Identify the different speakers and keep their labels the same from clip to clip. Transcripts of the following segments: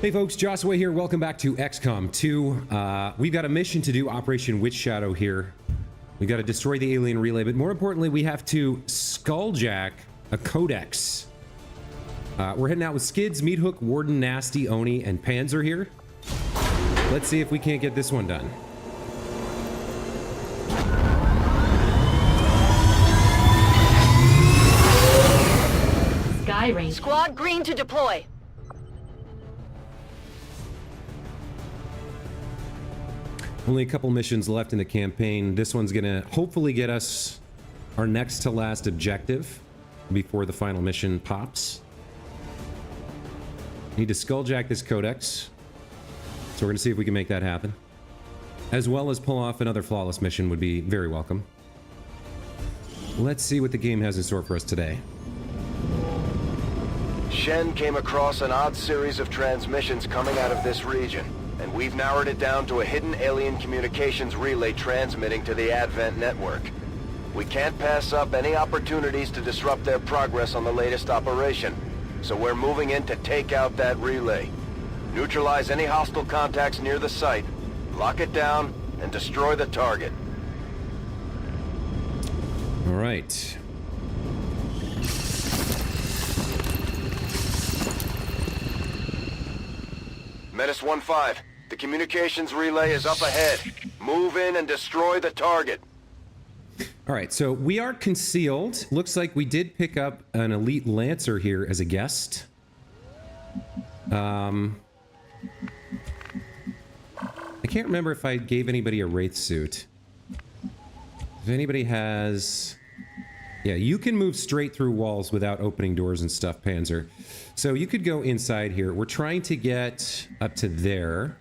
Speaker 1: Hey folks, Joshua here. Welcome back to XCOM 2. We've got a mission to do, Operation Witch Shadow here. We've got to destroy the alien relay, but more importantly, we have to skulljack a codex. We're heading out with Skids, Meathook, Warden, Nasty, Oni, and Panzer here. Let's see if we can't get this one done.
Speaker 2: Sky range.
Speaker 3: Squad green to deploy.
Speaker 1: Only a couple missions left in the campaign. This one's gonna hopefully get us our next to last objective before the final mission pops. Need to skulljack this codex. So we're gonna see if we can make that happen. As well as pull off another flawless mission would be very welcome. Let's see what the game has in store for us today.
Speaker 4: Shen came across an odd series of transmissions coming out of this region, and we've narrowed it down to a hidden alien communications relay transmitting to the Advent network. We can't pass up any opportunities to disrupt their progress on the latest operation, so we're moving in to take out that relay. Neutralize any hostile contacts near the site, lock it down, and destroy the target.
Speaker 1: All right.
Speaker 4: Menace 1-5, the communications relay is up ahead. Move in and destroy the target.
Speaker 1: All right, so we are concealed. Looks like we did pick up an elite lancer here as a guest. I can't remember if I gave anybody a wraith suit. If anybody has... Yeah, you can move straight through walls without opening doors and stuff, Panzer. So you could go inside here. We're trying to get up to there.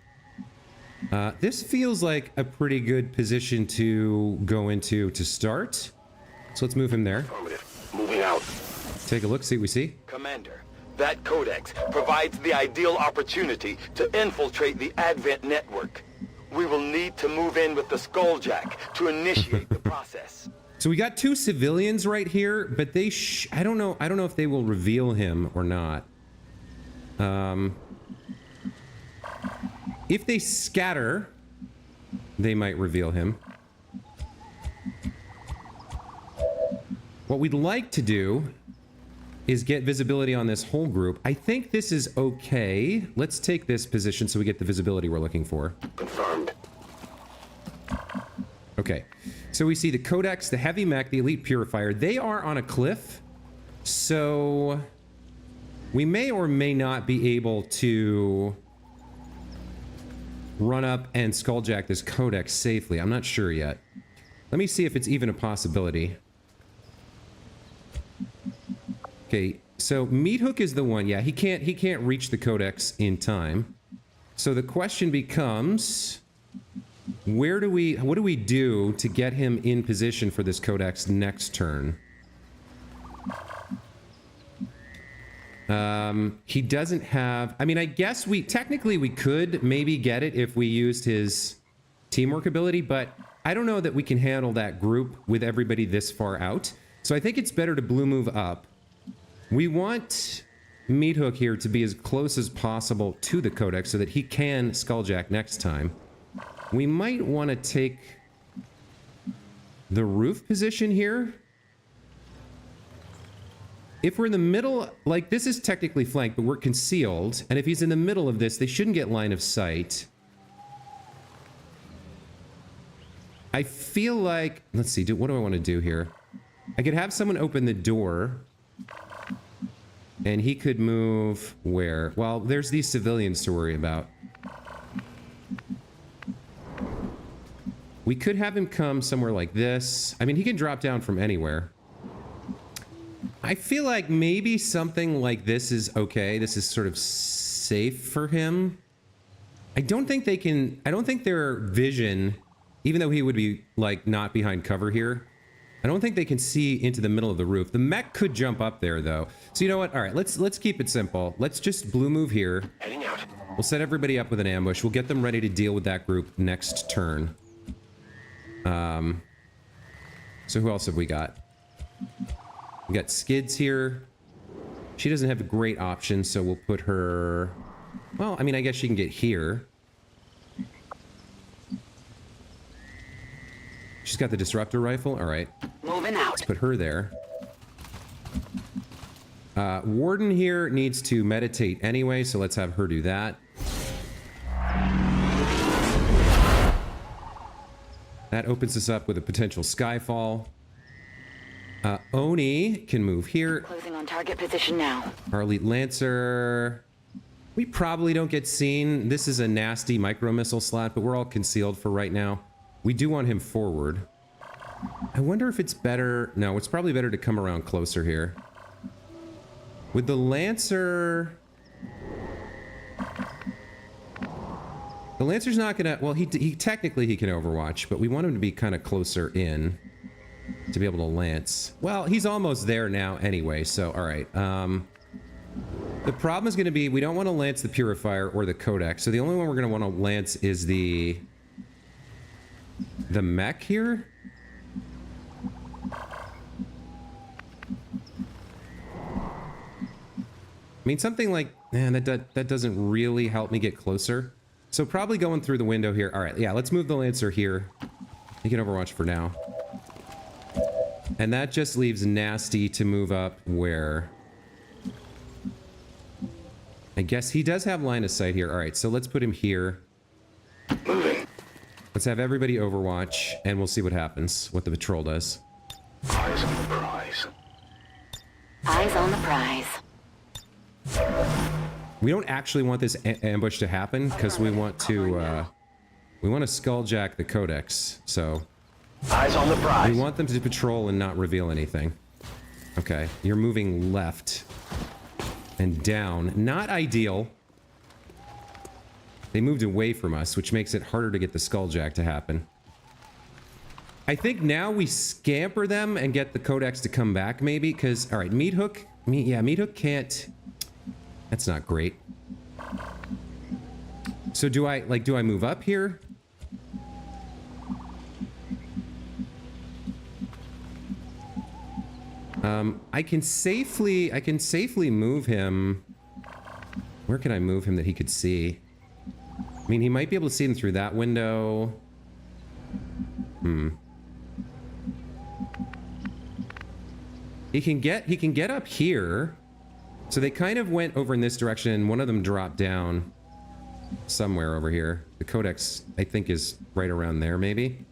Speaker 1: This feels like a pretty good position to go into to start. So let's move him there.
Speaker 4: Affirmative. Moving out.
Speaker 1: Take a look, see what we see.
Speaker 5: Commander, that codex provides the ideal opportunity to infiltrate the Advent network. We will need to move in with the Skulljack to initiate the process.
Speaker 1: So we got two civilians right here, but they I don't know if they will reveal him or not. If they scatter, they might reveal him. What we'd like to do is get visibility on this whole group. I think this is okay. Let's take this position so we get the visibility we're looking for.
Speaker 4: Confirmed.
Speaker 1: Okay. So we see the Codex, the Heavy Mech, the Elite Purifier. They are on a cliff, so we may or may not be able to run up and skulljack this Codex safely. I'm not sure yet. Let me see if it's even a possibility. Okay, so Meathook is the one. Yeah, he can't reach the Codex in time. So the question becomes, what do we do to get him in position for this Codex next turn? He doesn't have... I mean, I guess technically we could maybe get it if we used his teamwork ability, but I don't know that we can handle that group with everybody this far out. So I think it's better to blue move up. We want Meathook here to be as close as possible to the Codex so that he can skulljack next time. We might want to take the roof position here. If we're in the middle, like this is technically flanked, but we're concealed. And if he's in the middle of this, they shouldn't get line of sight. I feel like, let's see, what do I want to do here? I could have someone open the door. And he could move where? Well, there's these civilians to worry about. We could have him come somewhere like this. I mean, he can drop down from anywhere. I feel like maybe something like this is okay. This is sort of safe for him. I don't think their vision, even though he would be like not behind cover here, I don't think they can see into the middle of the roof. The mech could jump up there though. So you know what? All right, let's keep it simple. Let's just blue move here.
Speaker 4: Heading out.
Speaker 1: We'll set everybody up with an ambush. We'll get them ready to deal with that group next turn. So who else have we got? We got Skids here. She doesn't have a great option, so we'll put her... Well, I mean, I guess she can get here. She's got the disruptor rifle. All right.
Speaker 2: Moving out.
Speaker 1: Let's put her there. Warden here needs to meditate anyway, so let's have her do that. That opens us up with a potential skyfall. Oni can move here.
Speaker 2: Closing on target position now.
Speaker 1: Our elite lancer. We probably don't get seen. This is a nasty micro missile slot, but we're all concealed for right now. We do want him forward. I wonder if it's better. No, it's probably better to come around closer here. With the lancer. The lancer's not gonna. Well, he technically he can overwatch, but we want him to be kind of closer in to be able to lance. Well, he's almost there now anyway. So all right. The problem is going to be we don't want to lance the purifier or the codex. So the only one we're going to want to lance is the mech here. I mean, something like, man, that doesn't really help me get closer. So probably going through the window here. All right, yeah, let's move the lancer here. You can overwatch for now. And that just leaves Nasty to move up where? I guess he does have line of sight here. All right, so let's put him here.
Speaker 5: Moving.
Speaker 1: Let's have everybody overwatch, and we'll see what happens, what the patrol does.
Speaker 5: Eyes on the prize.
Speaker 2: Eyes on the prize.
Speaker 1: We don't actually want this ambush to happen because we want to skulljack the codex. So
Speaker 5: Eyes on the prize.
Speaker 1: we want them to patrol and not reveal anything. Okay, you're moving left and down. Not ideal. They moved away from us, which makes it harder to get the skulljack to happen. I think now we scamper them and get the codex to come back, maybe, because all right, Meat Hook can't. That's not great. So do I move up here? I can safely move him. Where can I move him that he could see? I mean, he might be able to see him through that window. He can get up here. So they kind of went over in this direction, and one of them dropped down somewhere over here. The codex, I think, is right around there, maybe.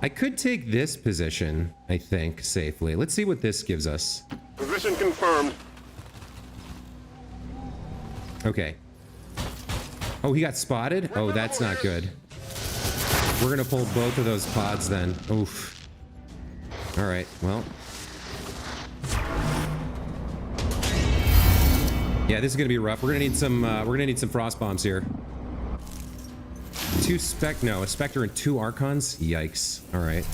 Speaker 1: I could take this position, I think, safely. Let's see what this gives us.
Speaker 5: Position confirmed.
Speaker 1: Okay. Oh, he got spotted? Oh, that's not good. We're gonna pull both of those pods then. Oof. All right, well. Yeah, this is gonna be rough. We're gonna need some frost bombs here. A Spectre and 2 Archons? Yikes. All right.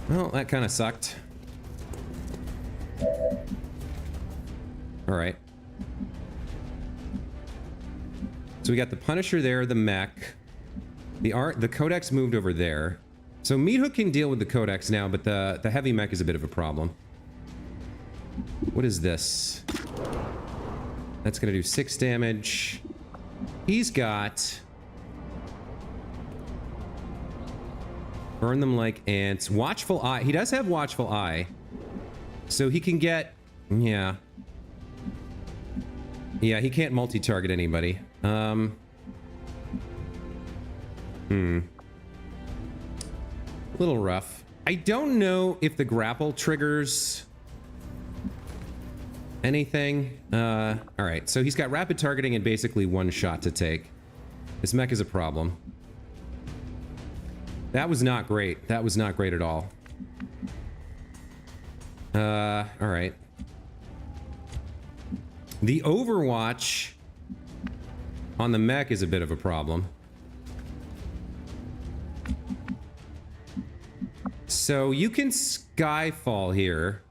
Speaker 1: Well, that kind of sucked. All right. So we got the Punisher there, the mech. The Codex moved over there. So Meat Hook can deal with the Codex now, but the heavy mech is a bit of a problem. What is this? That's gonna do 6 damage. He's got... Burn them like ants. Watchful Eye. He does have Watchful Eye. So he can get... Yeah. Yeah, he can't multi-target anybody. A little rough. I don't know if the grapple triggers anything. All right, so he's got rapid targeting and basically 1 shot to take. This mech is a problem. That was not great. That was not great at all. All right. The Overwatch on the mech is a bit of a problem. So you can Skyfall here.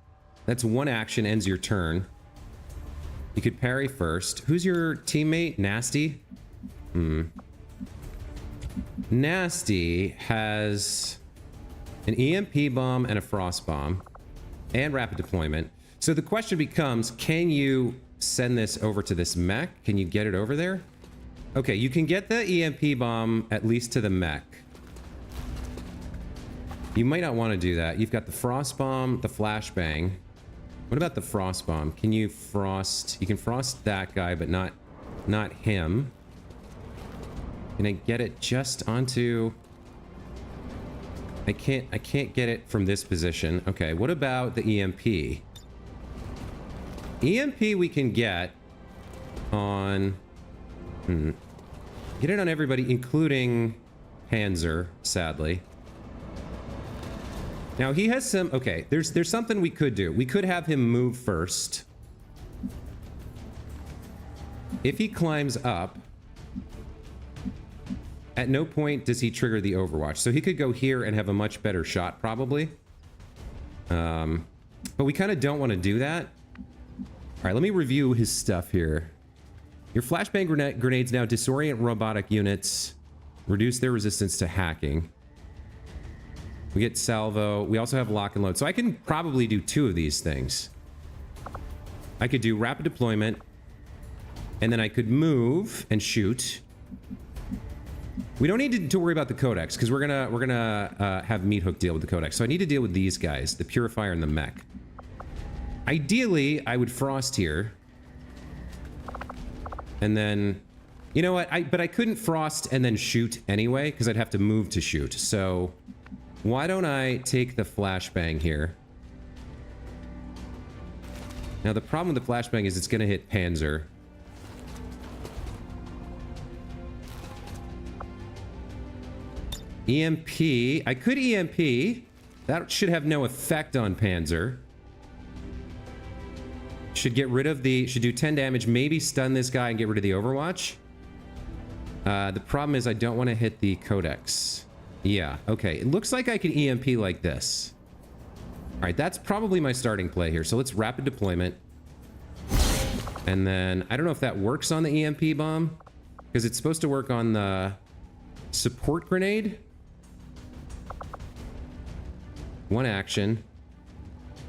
Speaker 1: That's 1 action, ends your turn. You could parry first. Who's your teammate? Nasty? Nasty has an EMP bomb and a frost bomb and rapid deployment. So the question becomes, can you send this over to this mech? Can you get it over there? Okay, you can get the EMP bomb at least to the mech. You might not want to do that. You've got the frost bomb, the flashbang. What about the frost bomb? Can you frost? You can frost that guy, but not him. Can I get it just onto? I can't get it from this position. Okay, what about the EMP? EMP we can get on... Get it on everybody, including Panzer, sadly. Now he has some... Okay, there's something we could do. We could have him move first. If he climbs up, at no point does he trigger the Overwatch. So he could go here and have a much better shot, probably. But we kind of don't want to do that. All right, let me review his stuff here. Your flashbang grenades now disorient robotic units, reduce their resistance to hacking. We get salvo. We also have lock and load. So I can probably do 2 of these things. I could do rapid deployment, and then I could move and shoot. We don't need to worry about the codex because we're gonna have Meat Hook deal with the codex. So I need to deal with these guys, the purifier and the mech. Ideally, I would frost here, and then, you know what? But I couldn't frost and then shoot anyway because I'd have to move to shoot. So why don't I take the flashbang here? Now the problem with the flashbang is it's gonna hit Panzer. EMP. I could EMP. That should have no effect on Panzer. Should get rid of the... Should do 10 damage. Maybe stun this guy and get rid of the Overwatch. The problem is I don't want to hit the Codex. Yeah, okay. It looks like I can EMP like this. Alright, that's probably my starting play here. So let's rapid deployment. And then... I don't know if that works on the EMP bomb. Because it's supposed to work on the support grenade. One action.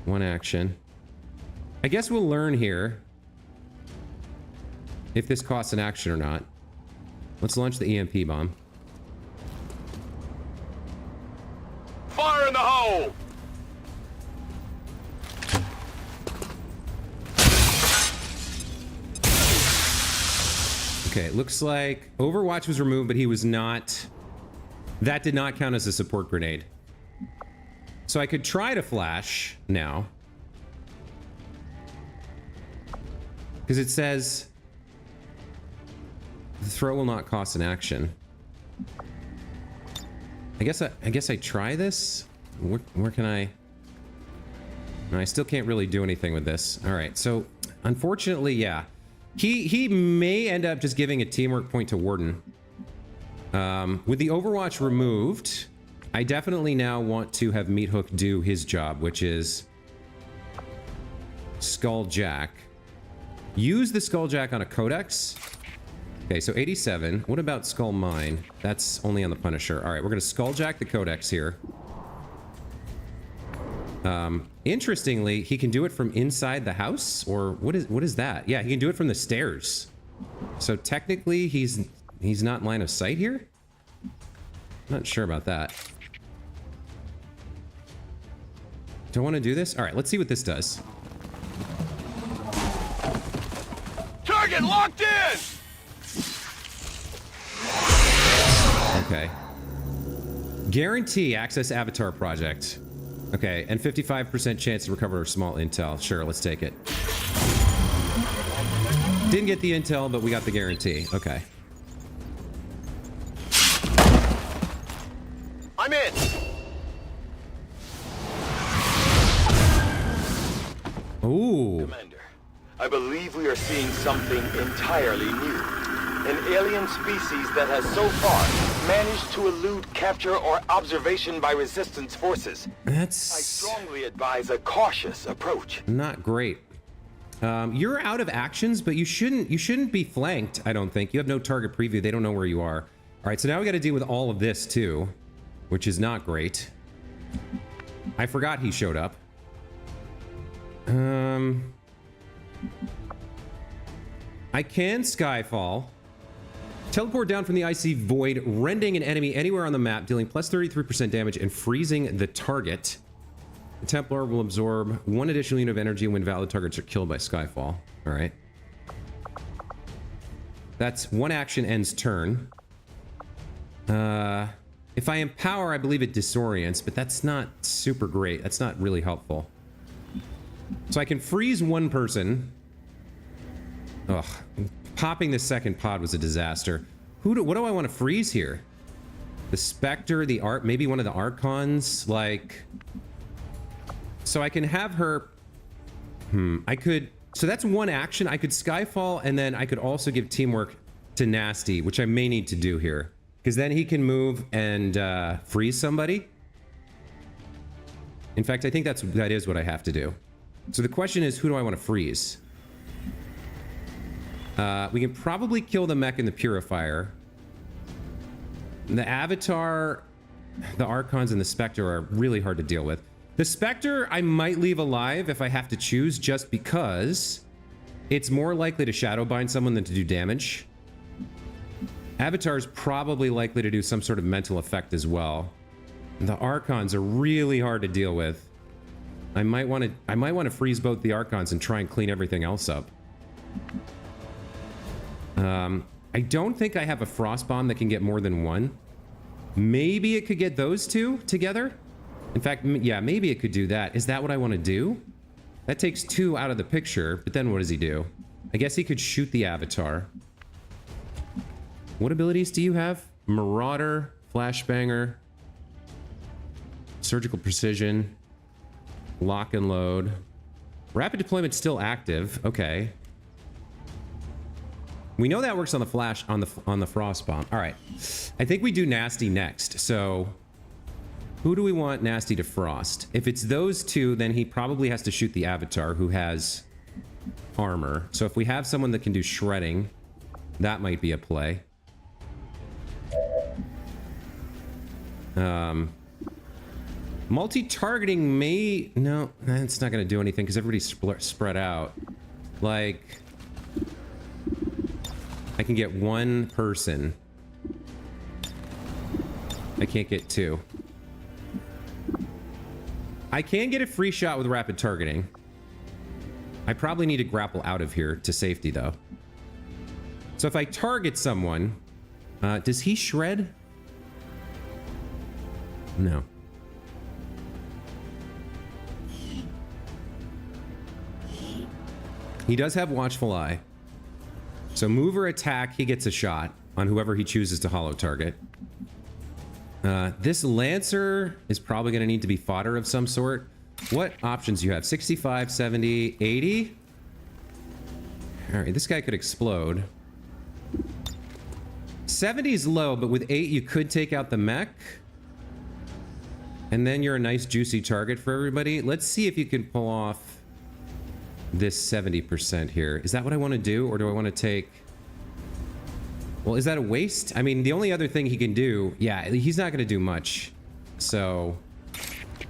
Speaker 1: One action. I guess we'll learn here if this costs an action or not. Let's launch the EMP bomb.
Speaker 5: Fire in the hole!
Speaker 1: Okay, it looks like Overwatch was removed, but he was not... That did not count as a support grenade. So I could try to flash now. Because it says... The throw will not cost an action. I guess I try this? Where can I... No, I still can't really do anything with this. Alright, so... Unfortunately, yeah. He may end up just giving a teamwork point to Warden. With the Overwatch removed, I definitely now want to have Meat Hook do his job, which is Skulljack. Use the Skulljack on a Codex. Okay, so 87. What about Skull Mine? That's only on the Punisher. All right, we're going to Skulljack the Codex here. Interestingly, he can do it from inside the house, or what is that? Yeah, he can do it from the stairs. So technically, he's not in line of sight here? Not sure about that. Do I want to do this? All right, let's see what this does.
Speaker 5: Target locked in!
Speaker 1: Okay. Guarantee access avatar project. Okay, and 55% chance to recover small intel. Sure, let's take it. Didn't get the intel, but we got the guarantee. Okay.
Speaker 5: I'm in!
Speaker 1: Ooh.
Speaker 5: Commander, I believe we are seeing something entirely new. An alien species that has so far managed to elude capture or observation by resistance forces.
Speaker 1: That's...
Speaker 5: I strongly advise a cautious approach.
Speaker 1: Not great. You're out of actions, but you shouldn't be flanked, I don't think. You have no target preview. They don't know where you are. All right, so now we got to deal with all of this too, which is not great. I forgot he showed up. I can Skyfall. Teleport down from the icy void, rending an enemy anywhere on the map, dealing plus 33% damage and freezing the target. The Templar will absorb 1 additional unit of energy when valid targets are killed by Skyfall. All right. That's 1 action ends turn. If I empower, I believe it disorients, but that's not super great. That's not really helpful. So I can freeze 1 person. Ugh. Popping the second pod was a disaster. What do I want to freeze here? The Spectre, the Art, maybe one of the Archons, like... So I can have her... I could... So that's 1 action. I could Skyfall, and then I could also give Teamwork to Nasty, which I may need to do here. Because then he can move and freeze somebody. In fact, I think that is what I have to do. So the question is, who do I want to freeze? We can probably kill the mech and the Purifier. The Avatar, the Archons, and the Spectre are really hard to deal with. The Spectre, I might leave alive if I have to choose, just because it's more likely to shadow bind someone than to do damage. Avatar is probably likely to do some sort of mental effect as well. The Archons are really hard to deal with. I might want to freeze both the Archons and try and clean everything else up. I don't think I have a Frost Bomb that can get more than 1. Maybe it could get those 2 together. In fact, yeah, maybe it could do that. Is that what I want to do? That takes 2 out of the picture, but then what does he do? I guess he could shoot the Avatar. What abilities do you have? Marauder, Flashbanger, Surgical Precision, Lock and Load. Rapid Deployment's still active. Okay. We know that works on the Flash, on the Frost Bomb. All right. I think we do Nasty next. So who do we want Nasty to frost? If it's those 2, then he probably has to shoot the Avatar, who has armor. So if we have someone that can do shredding, that might be a play. Multi-targeting may... No, that's not going to do anything because everybody's spread out. Like... I can get 1 person. I can't get 2. I can get a free shot with rapid targeting. I probably need to grapple out of here to safety, though. So if I target someone... does he shred? No. He does have Watchful Eye. So move or attack, he gets a shot on whoever he chooses to hollow target. This Lancer is probably going to need to be fodder of some sort. What options do you have? 65, 70, 80? All right, this guy could explode. 70 is low, but with 8, you could take out the mech. And then you're a nice juicy target for everybody. Let's see if you can pull off this 70% here. Is that what I want to do? Or do I want to take... Well, is that a waste? I mean, the only other thing he can do... Yeah, he's not going to do much. So...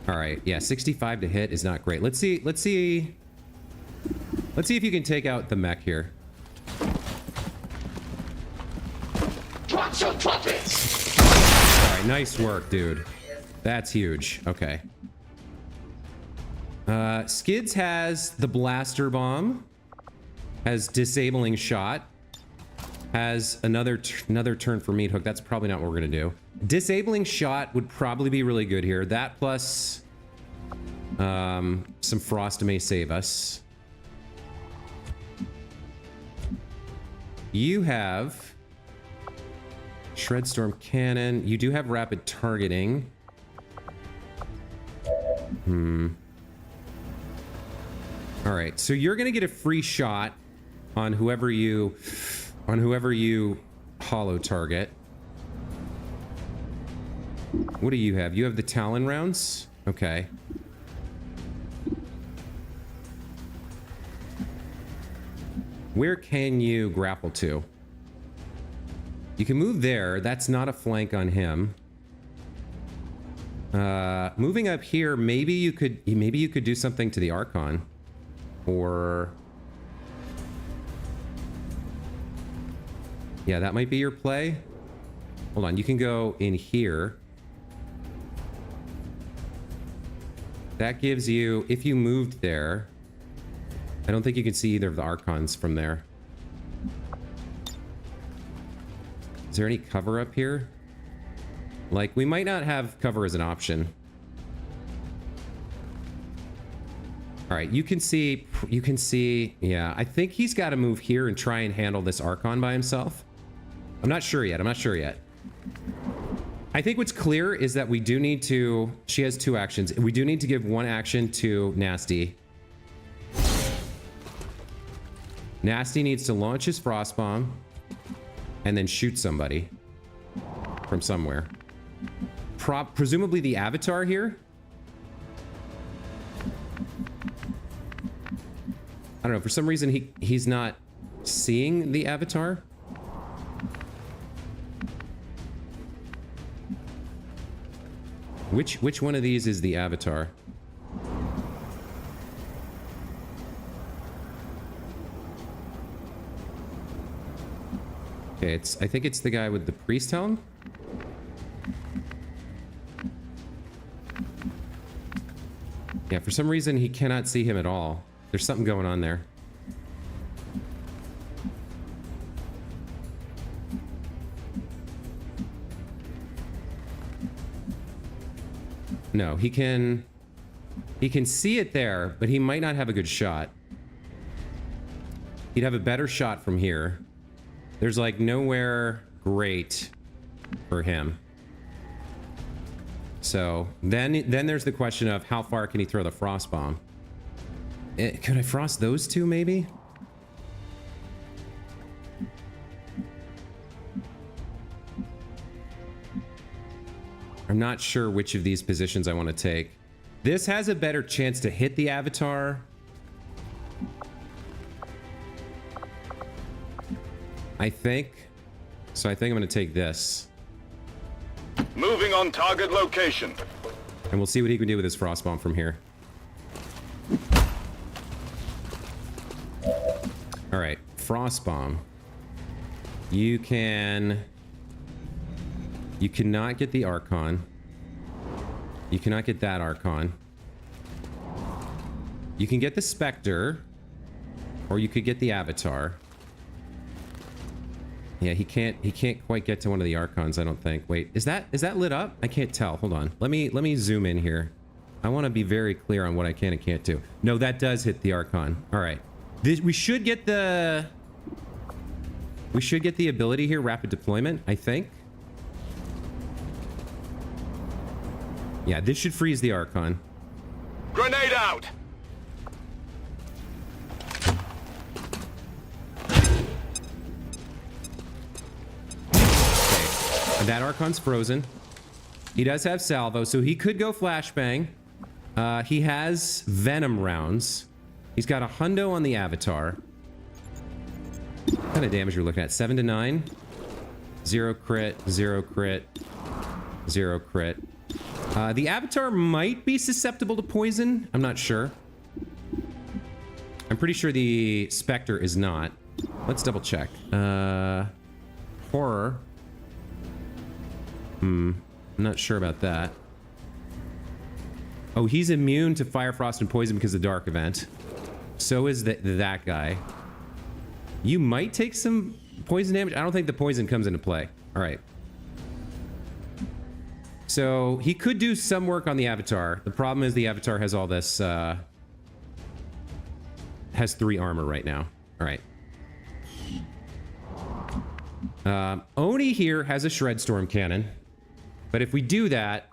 Speaker 1: All right. Yeah, 65 to hit is not great. Let's see if you can take out the mech here.
Speaker 3: Watch your trumpets!
Speaker 1: All right, nice work, dude. That's huge. Okay. Skids has the blaster bomb, has disabling shot, has another turn for meat hook. That's probably not what we're gonna do. Disabling shot would probably be really good here. That plus some frost may save us. You have Shredstorm Cannon. You do have rapid targeting. All right, so you're gonna get a free shot on whoever you hollow target. What do you have? You have the Talon rounds? Okay. Where can you grapple to? You can move there. That's not a flank on him. Moving up here, maybe you could do something to the Archon. Or... yeah, that might be your play. Hold on, you can go in here. That gives you, if you moved there, I don't think you can see either of the Archons from there. Is there any cover up here? Like, we might not have cover as an option. All right, you can see, yeah, I think he's got to move here and try and handle this Archon by himself. I'm not sure yet. I think what's clear is that we do need to, she has 2 actions. We do need to give 1 action to Nasty. Nasty needs to launch his Frost Bomb and then shoot somebody from somewhere. Presumably the Avatar here. I don't know, for some reason he's not seeing the Avatar. Which one of these is the Avatar? Okay, I think it's the guy with the priest helm. Yeah, for some reason he cannot see him at all. There's something going on there. No, he can see it there, but he might not have a good shot. He'd have a better shot from here. There's like nowhere great for him. So then there's the question of how far can he throw the Frost Bomb? Could I frost those 2 maybe? I'm not sure which of these positions I want to take. This has a better chance to hit the Avatar. I think. So I think I'm going to take this.
Speaker 5: Moving on target location.
Speaker 1: And we'll see what he can do with his Frost Bomb from here. All right, Frost Bomb. You cannot get the Archon. You cannot get that Archon. You can get the Spectre, or you could get the Avatar. Yeah, he can't quite get to one of the Archons, I don't think. Wait, is that lit up? I can't tell. Hold on. Let me zoom in here. I want to be very clear on what I can and can't do. No, that does hit the Archon. All right. We should get the ability here, rapid deployment, I think. Yeah, this should freeze the Archon.
Speaker 5: Grenade out.
Speaker 1: And that Archon's frozen. He does have salvo, so he could go flashbang. He has venom rounds. He's got a hundo on the Avatar. What kind of damage are we looking at? 7 to 9. 0 crit, 0 crit, 0 crit. The Avatar might be susceptible to poison. I'm not sure. I'm pretty sure the Spectre is not. Let's double check. Horror. I'm not sure about that. Oh, he's immune to fire, frost, and poison because of the dark event. So is that guy. You might take some poison damage. I don't think the poison comes into play. All right. So he could do some work on the Avatar. The problem is the Avatar has all this, has 3 armor right now. All right. Oni here has a Shred Storm cannon. But if we do that,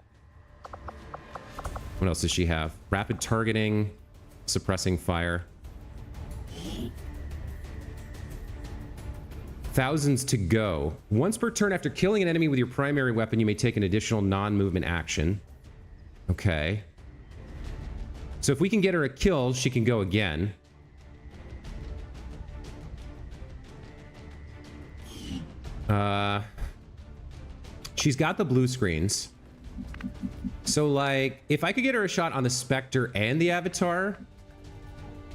Speaker 1: what else does she have? Rapid targeting, suppressing fire. Thousands to go. Once per turn after killing an enemy with your primary weapon, you may take an additional non-movement action. Okay. So if we can get her a kill, she can go again. She's got the blue screens. So, like, if I could get her a shot on the Spectre and the Avatar,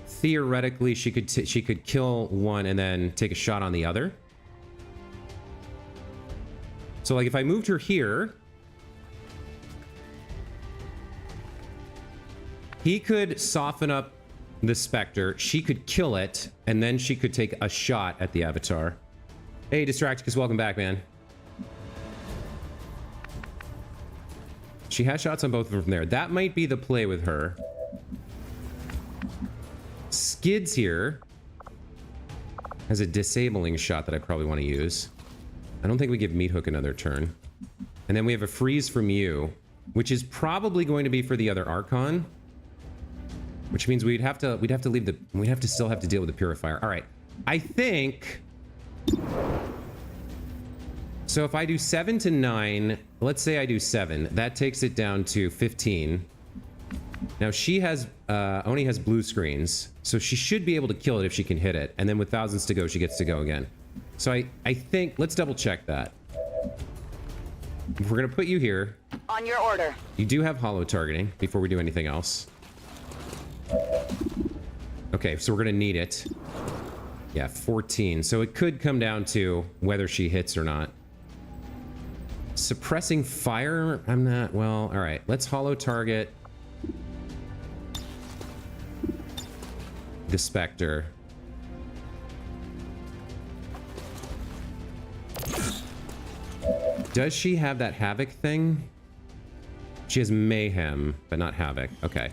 Speaker 1: theoretically, she could kill one and then take a shot on the other. So, like, if I moved her here, he could soften up the Spectre. She could kill it, and then she could take a shot at the Avatar. Hey, Distracticus, welcome back, man. She has shots on both of them from there. That might be the play with her. Skids here has a disabling shot that I probably want to use. I don't think we give Meat Hook another turn. And then we have a freeze from you, which is probably going to be for the other Archon. Which means we'd have to still have to deal with the Purifier. All right. I think... So if I do 7 to 9, let's say I do 7, that takes it down to 15. Now she has, Oni has blue screens, so she should be able to kill it if she can hit it. And then with thousands to go, she gets to go again. So I think, let's double check that. If we're gonna put you here.
Speaker 2: On your order.
Speaker 1: You do have holo targeting before we do anything else. Okay, so we're gonna need it. Yeah, 14. So it could come down to whether she hits or not. Suppressing fire? I'm not... Well, all right. Let's holo target the Spectre. Does she have that Havoc thing? She has Mayhem, but not Havoc. Okay.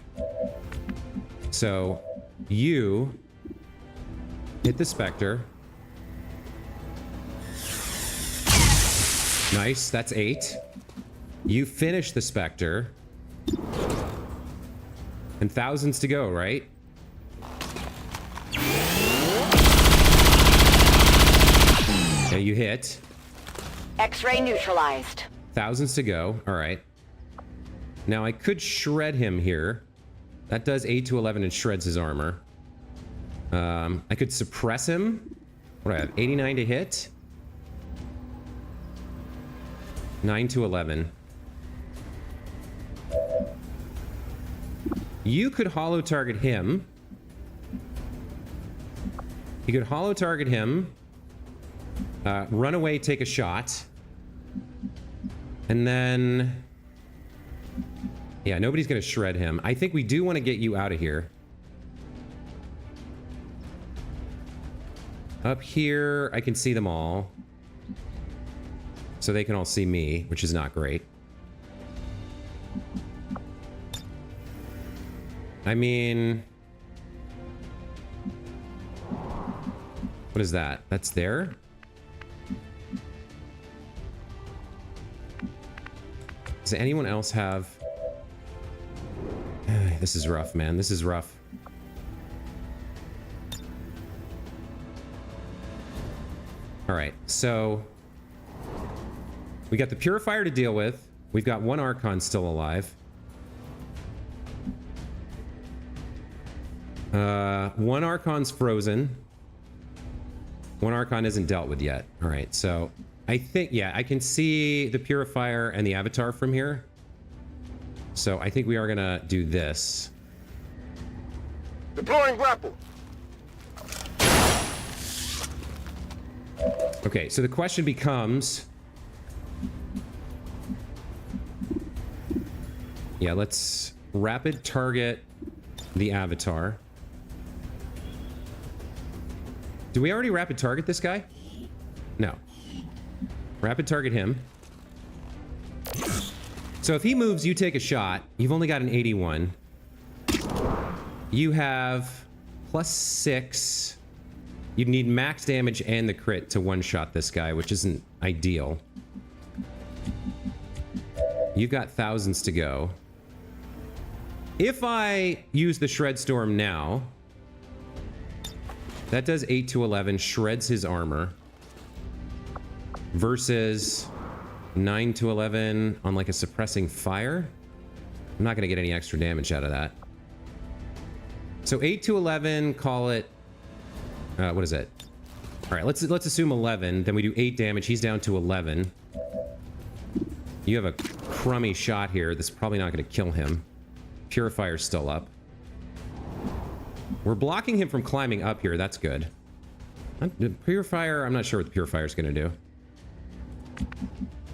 Speaker 1: So, you hit the Spectre. Nice, that's 8. You finish the Spectre. And thousands to go, right? Yeah, you hit.
Speaker 2: X-ray neutralized.
Speaker 1: Thousands to go, all right. Now I could shred him here. That does 8 to 11 and shreds his armor. I could suppress him. What do I have? 89 to hit. 9 to 11. You could holo target him. You could holo target him. Run away, take a shot. And then... Yeah, nobody's gonna shred him. I think we do want to get you out of here. Up here, I can see them all. So they can all see me, which is not great. I mean... What is that? That's there? Does anyone else have... This is rough, man. This is rough. Alright, so... We got the Purifier to deal with. We've got one Archon still alive. One Archon's frozen. One Archon isn't dealt with yet. Alright, so... I think, yeah, I can see the Purifier and the Avatar from here. So I think we are gonna do this.
Speaker 5: Deploying grapple.
Speaker 1: Okay, so the question becomes... Yeah, let's rapid target the Avatar. Do we already rapid target this guy? No. Rapid target him. So if he moves, you take a shot. You've only got an 81. You have +6. You'd need max damage and the crit to one-shot this guy, which isn't ideal. You've got thousands to go. If I use the Shred Storm now, that does 8 to 11, shreds his armor. Versus 9 to 11 on like a suppressing fire. I'm not going to get any extra damage out of that. So 8 to 11, call it... what is it? All right, let's assume 11. Then we do 8 damage. He's down to 11. You have a crummy shot here. This is probably not going to kill him. Purifier's still up. We're blocking him from climbing up here. That's good. The Purifier, I'm not sure what the Purifier's going to do.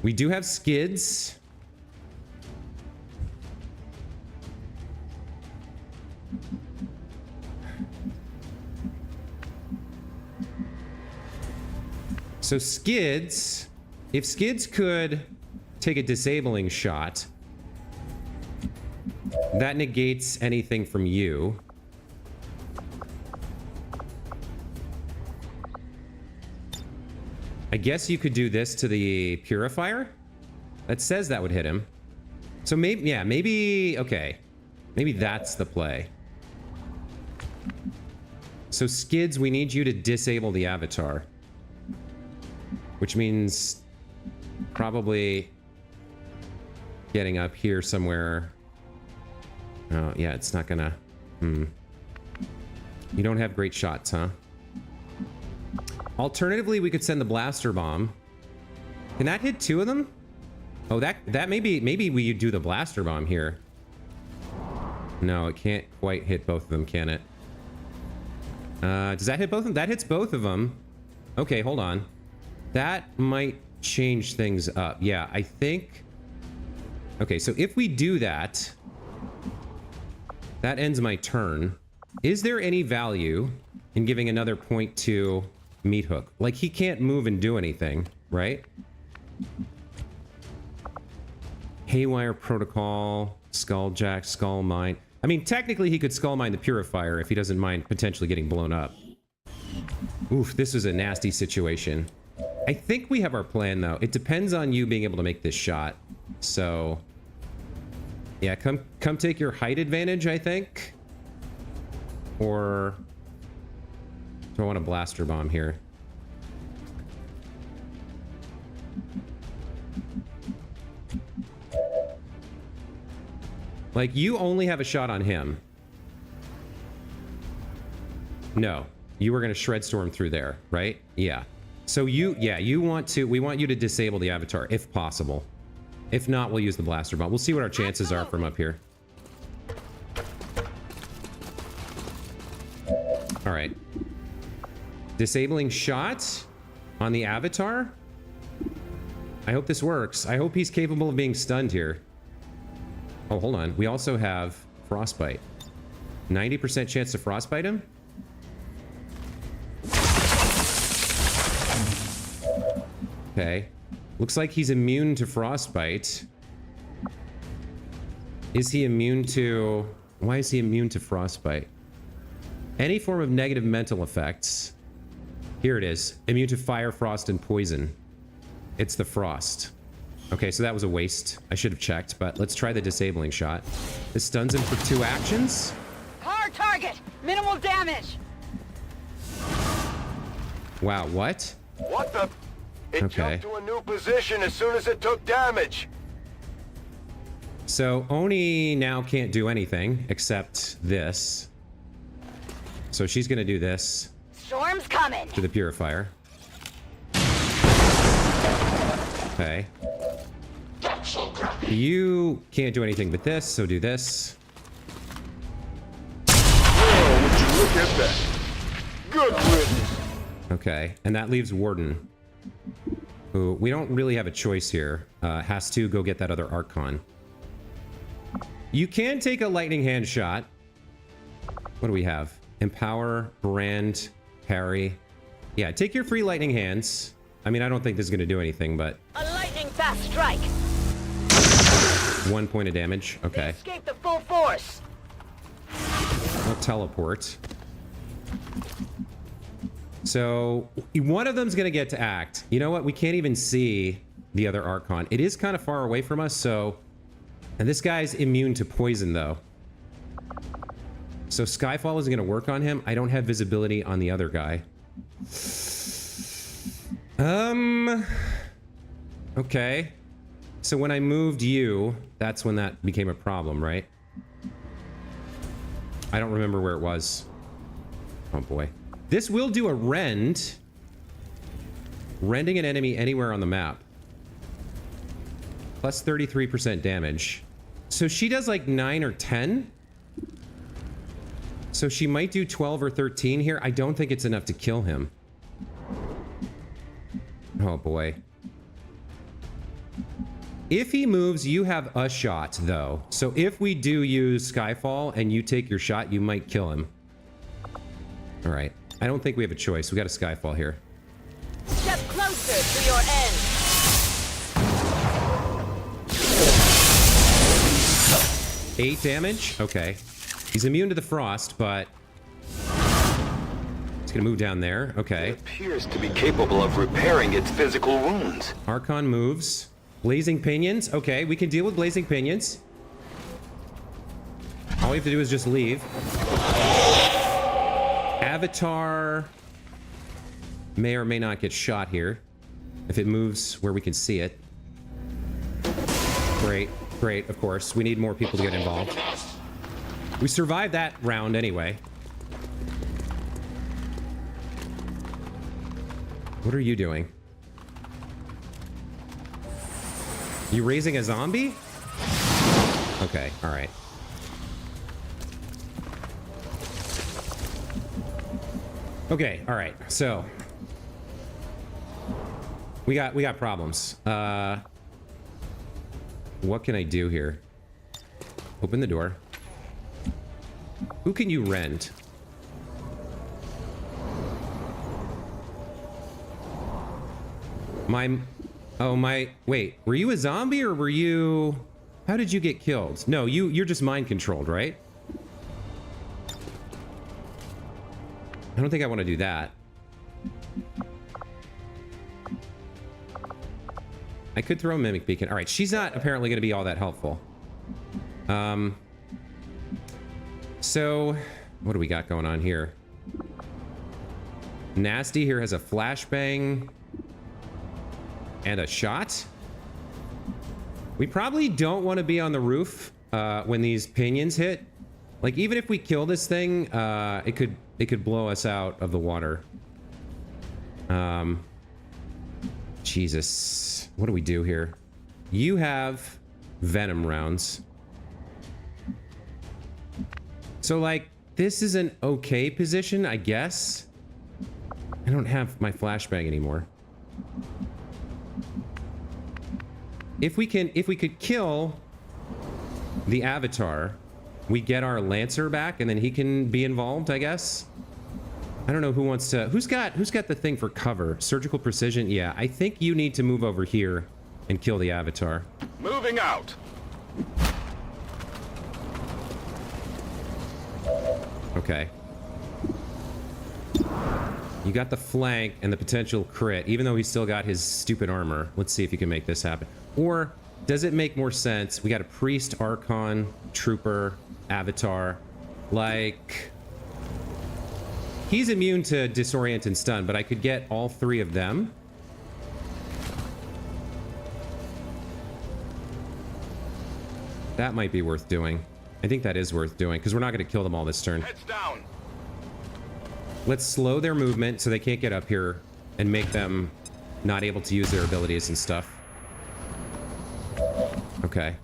Speaker 1: We do have skids. So skids, if skids could take a disabling shot, that negates anything from you. I guess you could do this to the Purifier. That says that would hit him. So maybe, yeah, maybe, okay. Maybe that's the play. So skids, we need you to disable the avatar. Which means probably getting up here somewhere. Oh, yeah, it's not gonna... You don't have great shots, huh? Alternatively, we could send the blaster bomb. Can that hit 2 of them? Oh, that maybe we do the blaster bomb here. No, it can't quite hit both of them, can it? Does that hit both of them? That hits both of them. Okay, hold on. That might change things up. Yeah, I think... Okay, so if we do that, that ends my turn. Is there any value in giving another point to Meat Hook? Like, he can't move and do anything, right? Haywire Protocol, Skulljack, Skull Mine. I mean, technically he could Skull Mine the Purifier if he doesn't mind potentially getting blown up. Oof, this was a nasty situation. I think we have our plan, though. It depends on you being able to make this shot. So, yeah, come take your height advantage, I think. Or do I want a blaster bomb here? Like, you only have a shot on him. No, you were going to shred storm through there, right? Yeah. So we want you to disable the avatar if possible. If not, we'll use the blaster bomb. We'll see what our chances are from up here. All right. Disabling shot on the avatar. I hope this works. I hope he's capable of being stunned here. Oh, hold on. We also have frostbite. 90% chance to frostbite him? Okay. Looks like he's immune to frostbite. Is he immune to... Why is he immune to frostbite? Any form of negative mental effects. Here it is. Immune to fire, frost, and poison. It's the frost. Okay, so that was a waste. I should have checked, but let's try the disabling shot. This stuns him for 2 actions.
Speaker 2: Hard target! Minimal damage!
Speaker 1: Wow, what?
Speaker 4: What the? It
Speaker 1: Okay.
Speaker 4: jumped to a new position as soon as it took damage.
Speaker 1: So Oni now can't do anything except this. So she's gonna do this
Speaker 2: Storm's coming!
Speaker 1: to the Purifier. Okay. You can't do anything but this, so do this.
Speaker 5: Oh, would you look at that? Good riddance.
Speaker 1: Okay, and that leaves Warden, who we don't really have a choice here. Has to go get that other Archon. You can take a lightning hand shot. What do we have? Empower, brand, parry. Yeah, take your free lightning hands. I mean, I don't think this is going to do anything, but...
Speaker 2: A lightning fast strike!
Speaker 1: 1 point of damage. Okay.
Speaker 2: Escape the full force!
Speaker 1: I'll teleport. So, one of them's going to get to act. You know what? We can't even see the other Archon. It is kind of far away from us, so... And this guy's immune to poison, though. So Skyfall isn't going to work on him. I don't have visibility on the other guy. Okay. So when I moved you, that's when that became a problem, right? I don't remember where it was. Oh boy. This will do a rend. Rending an enemy anywhere on the map. plus 33% damage. So she does like 9 or 10. So she might do 12 or 13 here. I don't think it's enough to kill him. Oh boy. If he moves, you have a shot though. So if we do use Skyfall and you take your shot, you might kill him. All right. I don't think we have a choice. We got a Skyfall here.
Speaker 2: Step closer to your end.
Speaker 1: 8 damage? Okay. He's immune to the frost, but he's gonna move down there. Okay.
Speaker 5: It appears to be capable of repairing its physical wounds.
Speaker 1: Archon moves. Blazing Pinions. Okay, we can deal with Blazing Pinions. All we have to do is just leave. Avatar may or may not get shot here if it moves where we can see it. Great, great, of course. We need more people to get involved. We survived that round anyway. What are you doing? You raising a zombie? Okay, all right. Okay, all right. So we got problems. What can I do here? Open the door. Who can you rend? Wait, were you a zombie or were you... How did you get killed? No, you're just mind controlled, right? I don't think I want to do that. I could throw a Mimic Beacon. All right, she's not apparently going to be all that helpful. So, what do we got going on here? Nasty here has a flashbang and a shot. We probably don't want to be on the roof when these pinions hit. Like, even if we kill this thing, it could blow us out of the water. Jesus. What do we do here? You have venom rounds. So, like, this is an okay position, I guess. I don't have my flashbang anymore. If we could kill the Avatar, we get our Lancer back, and then he can be involved, I guess. I don't know who wants to... Who's got the thing for cover? Surgical precision? Yeah, I think you need to move over here and kill the Avatar.
Speaker 5: Moving out.
Speaker 1: Okay. You got the flank and the potential crit, even though he's still got his stupid armor. Let's see if you can make this happen. Or does it make more sense? We got a Priest, Archon, Trooper, Avatar. Like... He's immune to disorient and stun, but I could get all 3 of them. That might be worth doing. I think that is worth doing, because we're not going to kill them all this turn.
Speaker 5: Heads down.
Speaker 1: Let's slow their movement so they can't get up here and make them not able to use their abilities and stuff. Okay.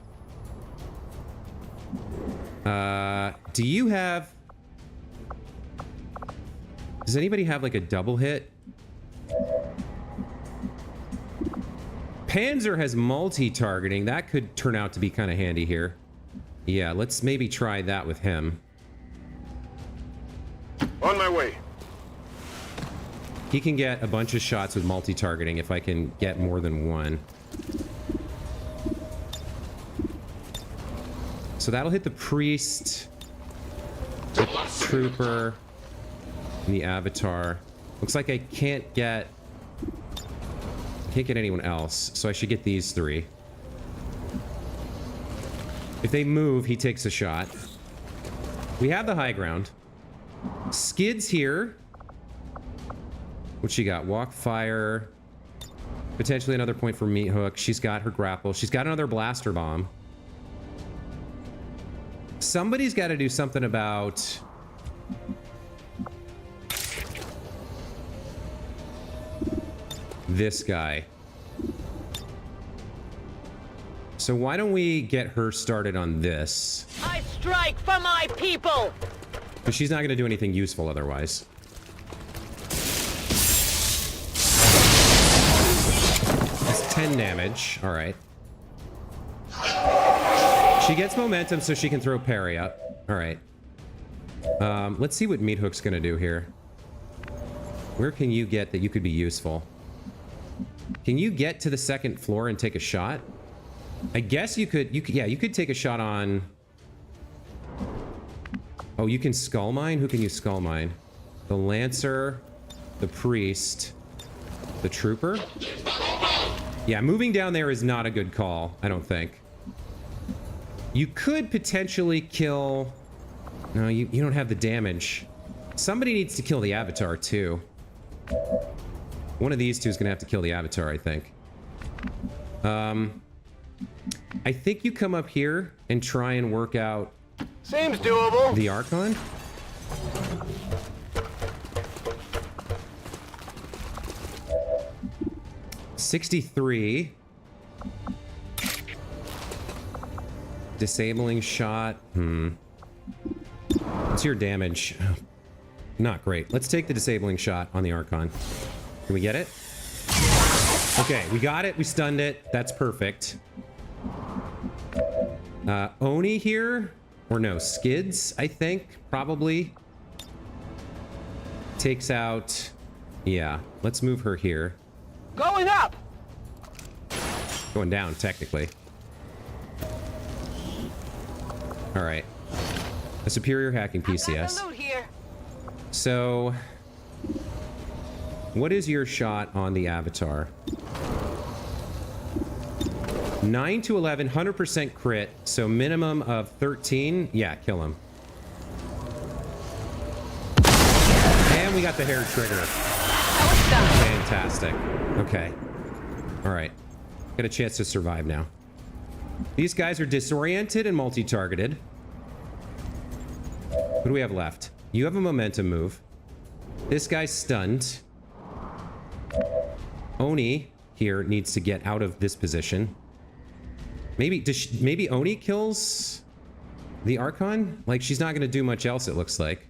Speaker 1: Do you have... Does anybody have, like, a double hit? Panzer has multi-targeting. That could turn out to be kind of handy here. Yeah, let's maybe try that with him.
Speaker 5: On my way.
Speaker 1: He can get a bunch of shots with multi-targeting if I can get more than one. So that'll hit the Priest, the Trooper, and the Avatar. Looks like I can't get anyone else, so I should get these 3. If they move, he takes a shot. We have the high ground. Skid's here. What she got? Walk, fire. Potentially another point for Meat Hook. She's got her grapple. She's got another blaster bomb. Somebody's got to do something about... this guy. So why don't we get her started on this?
Speaker 2: I strike for my people!
Speaker 1: Because she's not going to do anything useful otherwise. That's 10 damage. All right. She gets momentum so she can throw parry up. All right. Let's see what Meat Hook's going to do here. Where can you get that you could be useful? Can you get to the second floor and take a shot? I guess you could, yeah, you could take a shot on... Oh, you can skull mine? Who can you skull mine? The Lancer, the Priest, the Trooper? Yeah, moving down there is not a good call, I don't think. You could potentially kill... No, you don't have the damage. Somebody needs to kill the Avatar, too. One of these two is going to have to kill the Avatar, I think. I think you come up here and try and work out...
Speaker 4: Seems doable.
Speaker 1: The Archon? $63. Disabling shot. What's your damage? Not great. Let's take the disabling shot on the Archon. Can we get it? Okay, we got it. We stunned it. That's perfect. Oni here? Or no, Skids, I think, probably. Takes out... Yeah, let's move her here.
Speaker 2: Going up!
Speaker 1: Going down, technically. Alright. A superior hacking PCS.
Speaker 2: Loot here.
Speaker 1: So... What is your shot on the Avatar? 9 to 11, 100% crit, so minimum of 13. Yeah, kill him. And we got the hair trigger. Fantastic. Okay. All right. Got a chance to survive now. These guys are disoriented and multi-targeted. What do we have left? You have a momentum move. This guy's stunned. Oni here needs to get out of this position. Maybe Oni kills the Archon? Like, she's not going to do much else, it looks like.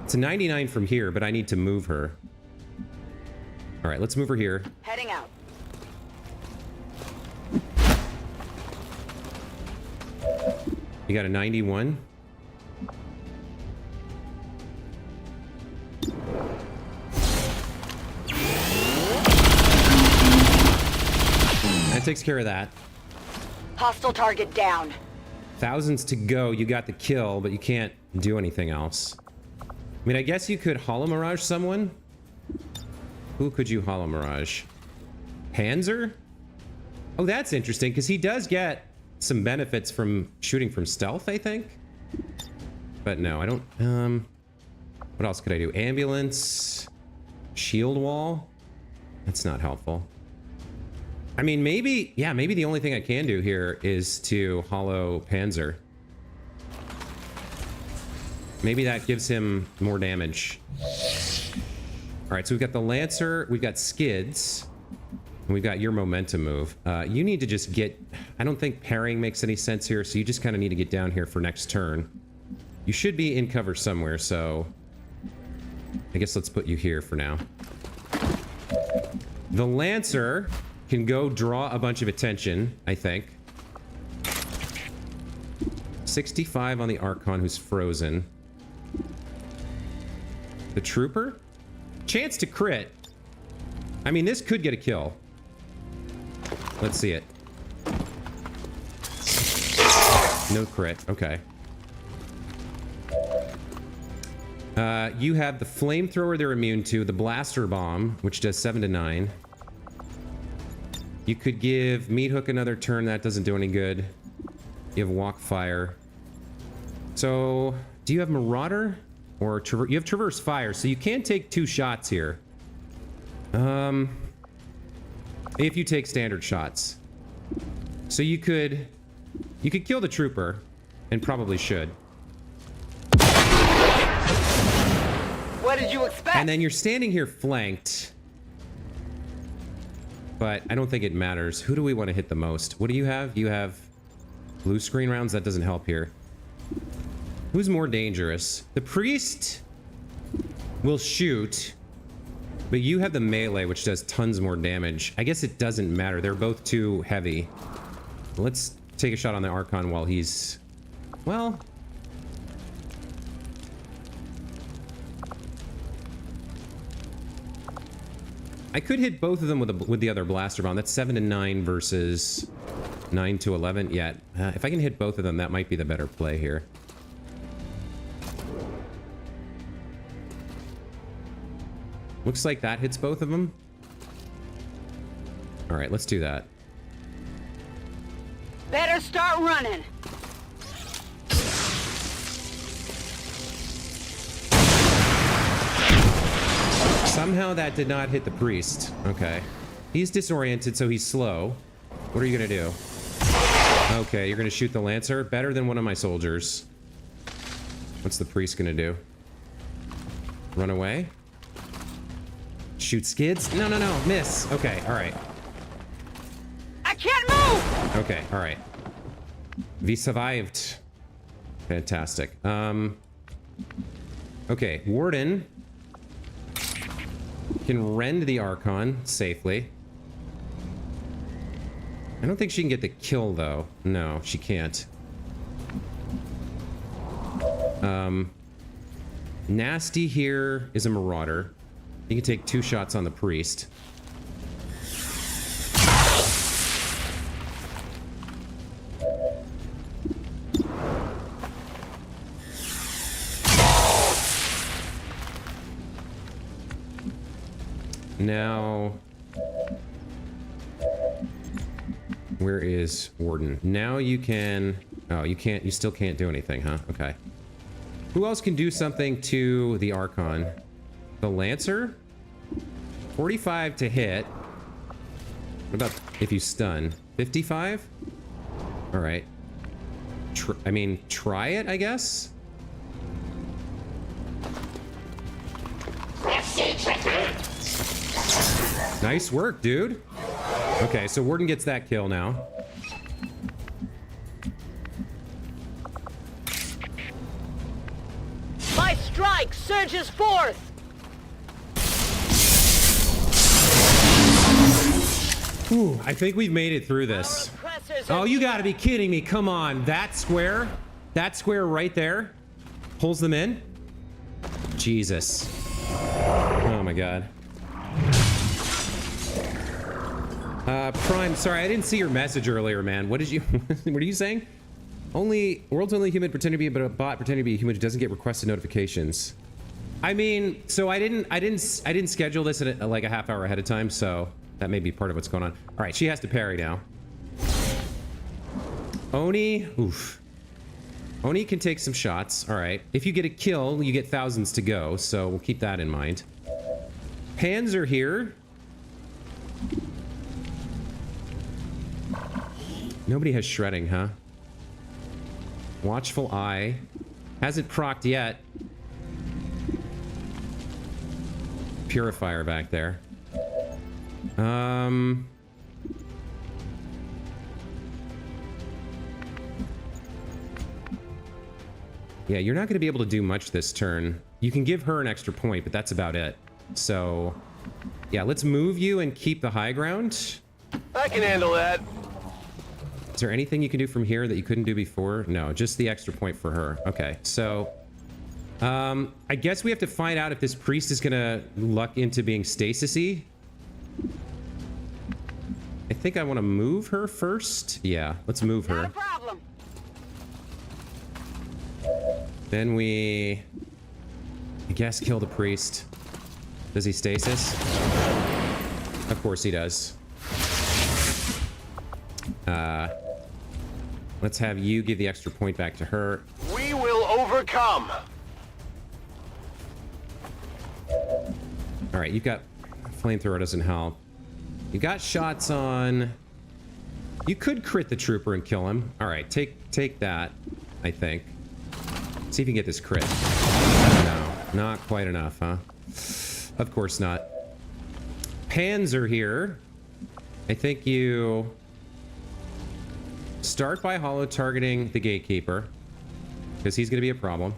Speaker 1: It's a 99 from here, but I need to move her. All right, let's move her here.
Speaker 2: Heading out.
Speaker 1: You got a 91. That takes care of that.
Speaker 2: Hostile target down.
Speaker 1: Thousands to go. You got the kill, but you can't do anything else. I mean, I guess you could Hollow Mirage someone. Who could you Hollow Mirage? Panzer? Oh, that's interesting, because he does get some benefits from shooting from stealth, I think. But no, I don't... What else could I do? Ambulance? Shield wall? That's not helpful. I mean, maybe... Yeah, maybe the only thing I can do here is to Hollow Panzer. Maybe that gives him more damage. Alright, so we've got the Lancer, we've got Skids, and we've got your momentum move. You need to just get... I don't think parrying makes any sense here, so you just kind of need to get down here for next turn. You should be in cover somewhere, so... I guess let's put you here for now. The Lancer can go draw a bunch of attention, I think. 65 on the Archon, who's frozen. The Trooper? Chance to crit. I mean, this could get a kill. Let's see it. No crit. Okay. You have the flamethrower they're immune to, the blaster bomb, which does 7 to 9. You could give Meat Hook another turn. That doesn't do any good. You have walk fire. So, do you have Marauder? Or you have Traverse Fire, so you can take 2 shots here. If you take standard shots. So you could kill the Trooper, and probably should.
Speaker 2: What did you expect?
Speaker 1: And then you're standing here flanked. but I don't think it matters. Who do we want to hit the most? What do you have? You have blue screen rounds? That doesn't help here. Who's more dangerous? The priest will shoot, but you have the melee, which does tons more damage. I guess it doesn't matter. They're both too heavy. Let's take a shot on the Archon while he's... Well... I could hit both of them with the other blaster bomb. That's 7 to 9 versus 9 to 11. Yeah, if I can hit both of them, that might be the better play here. Looks like that hits both of them. All right, let's do that.
Speaker 2: Better start running.
Speaker 1: Somehow that did not hit the priest. Okay. He's disoriented, so he's slow. What are you gonna do? Okay, you're gonna shoot the Lancer? Better than one of my soldiers. What's the priest gonna do? Run away? Shoot skids? No, no, no. Miss. Okay, alright.
Speaker 2: I can't move!
Speaker 1: Okay, alright. We survived. Fantastic. Okay, Warden can rend the Archon safely. I don't think she can get the kill, though. No, she can't. Nasty here is a Marauder. He can take 2 shots on the priest. Now, where is Warden? Now you can... Oh, you can't... You still can't do anything, huh? Okay. Who else can do something to the Archon? The Lancer? 45 to hit. What about if you stun? 55? Alright. I mean, try it, I guess? Nice work, dude. Okay, so Warden gets that kill now.
Speaker 2: My strike surges forth!
Speaker 1: Ooh, I think we've made it through this. Oh, you gotta be kidding me. Come on. That square right there pulls them in. Jesus. Oh my god. Prime, sorry, I didn't see your message earlier, man. What did you... what are you saying? World's only human pretending to be, but a bot pretending to be a human who doesn't get requested notifications. I mean, so I didn't schedule this at like a half hour ahead of time, so that may be part of what's going on. All right, she has to parry now. Oni, oof. Oni can take some shots. All right. If you get a kill, you get thousands to go, so we'll keep that in mind. Hands are here. Nobody has shredding, huh? Watchful Eye. Hasn't procced yet. Purifier back there. Yeah, you're not going to be able to do much this turn. You can give her an extra point, but that's about it. So, yeah, let's move you and keep the high ground.
Speaker 4: I can handle that.
Speaker 1: Is there anything you can do from here that you couldn't do before? No, just the extra point for her. Okay, so... I guess we have to find out if this priest is gonna luck into being stasis-y. I think I want to move her first. Yeah, let's move her.
Speaker 2: Not a problem.
Speaker 1: Then we... I guess kill the priest. Does he stasis? Of course he does. Let's have you give the extra point back to her.
Speaker 4: We will overcome.
Speaker 1: All right, you've got flamethrower doesn't help. You got shots on. You could crit the trooper and kill him. All right, take that. I think. See if you can get this crit. No, not quite enough, huh? Of course not. Panzer here. I think you start by holo targeting the gatekeeper, because he's going to be a problem.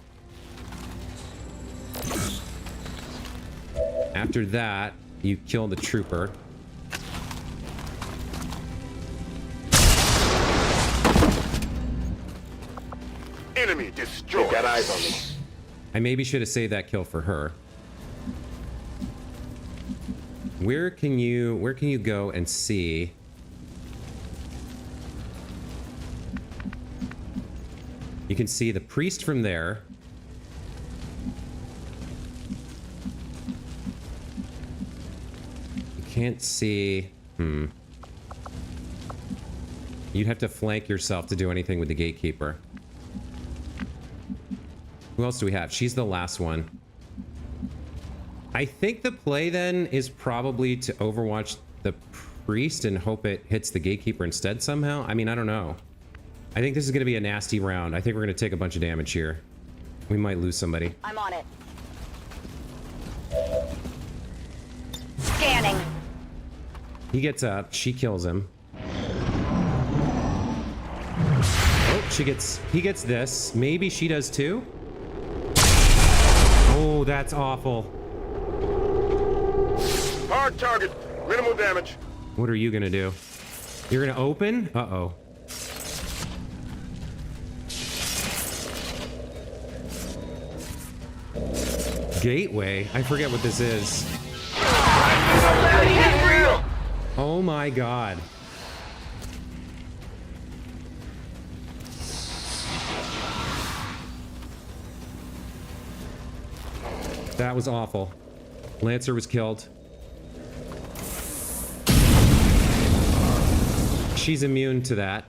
Speaker 1: After that, you kill the trooper.
Speaker 5: Enemy destroyed. Got eyes on me.
Speaker 1: I maybe should have saved that kill for her. Where can you go and see? You can see the priest from there. You can't see... You'd have to flank yourself to do anything with the gatekeeper. Who else do we have? She's the last one. I think the play then is probably to overwatch the priest and hope it hits the gatekeeper instead somehow. I mean, I don't know. I think this is going to be a nasty round. I think we're going to take a bunch of damage here. We might lose somebody.
Speaker 2: I'm on it. Scanning.
Speaker 1: He gets up. She kills him. Oh, he gets this. Maybe she does too? Oh, that's awful.
Speaker 5: Hard target. Minimal damage.
Speaker 1: What are you gonna do? You're gonna open? Uh-oh. Gateway? I forget what this is. Oh my god. That was awful. Lancer was killed. She's immune to that.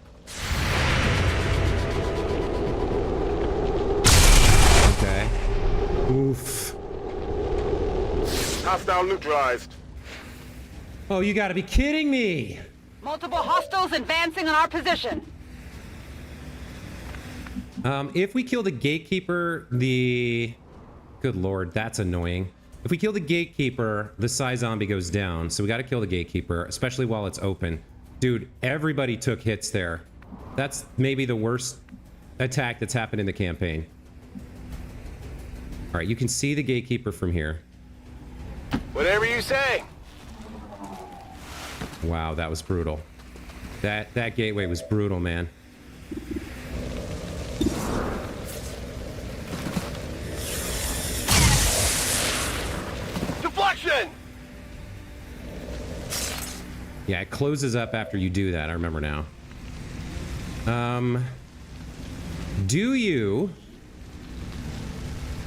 Speaker 1: Okay. Oof.
Speaker 5: Hostile neutralized.
Speaker 1: Oh, you gotta be kidding me!
Speaker 2: Multiple hostiles advancing on our position.
Speaker 1: If we kill the gatekeeper, Good lord, that's annoying. If we kill the gatekeeper, the Psy zombie goes down. So we gotta kill the gatekeeper, especially while it's open. Dude, everybody took hits there. That's maybe the worst attack that's happened in the campaign. Alright, you can see the gatekeeper from here.
Speaker 5: Whatever you say.
Speaker 1: Wow, that was brutal. That gateway was brutal, man.
Speaker 5: Deflection!
Speaker 1: Yeah, it closes up after you do that. I remember now. Do you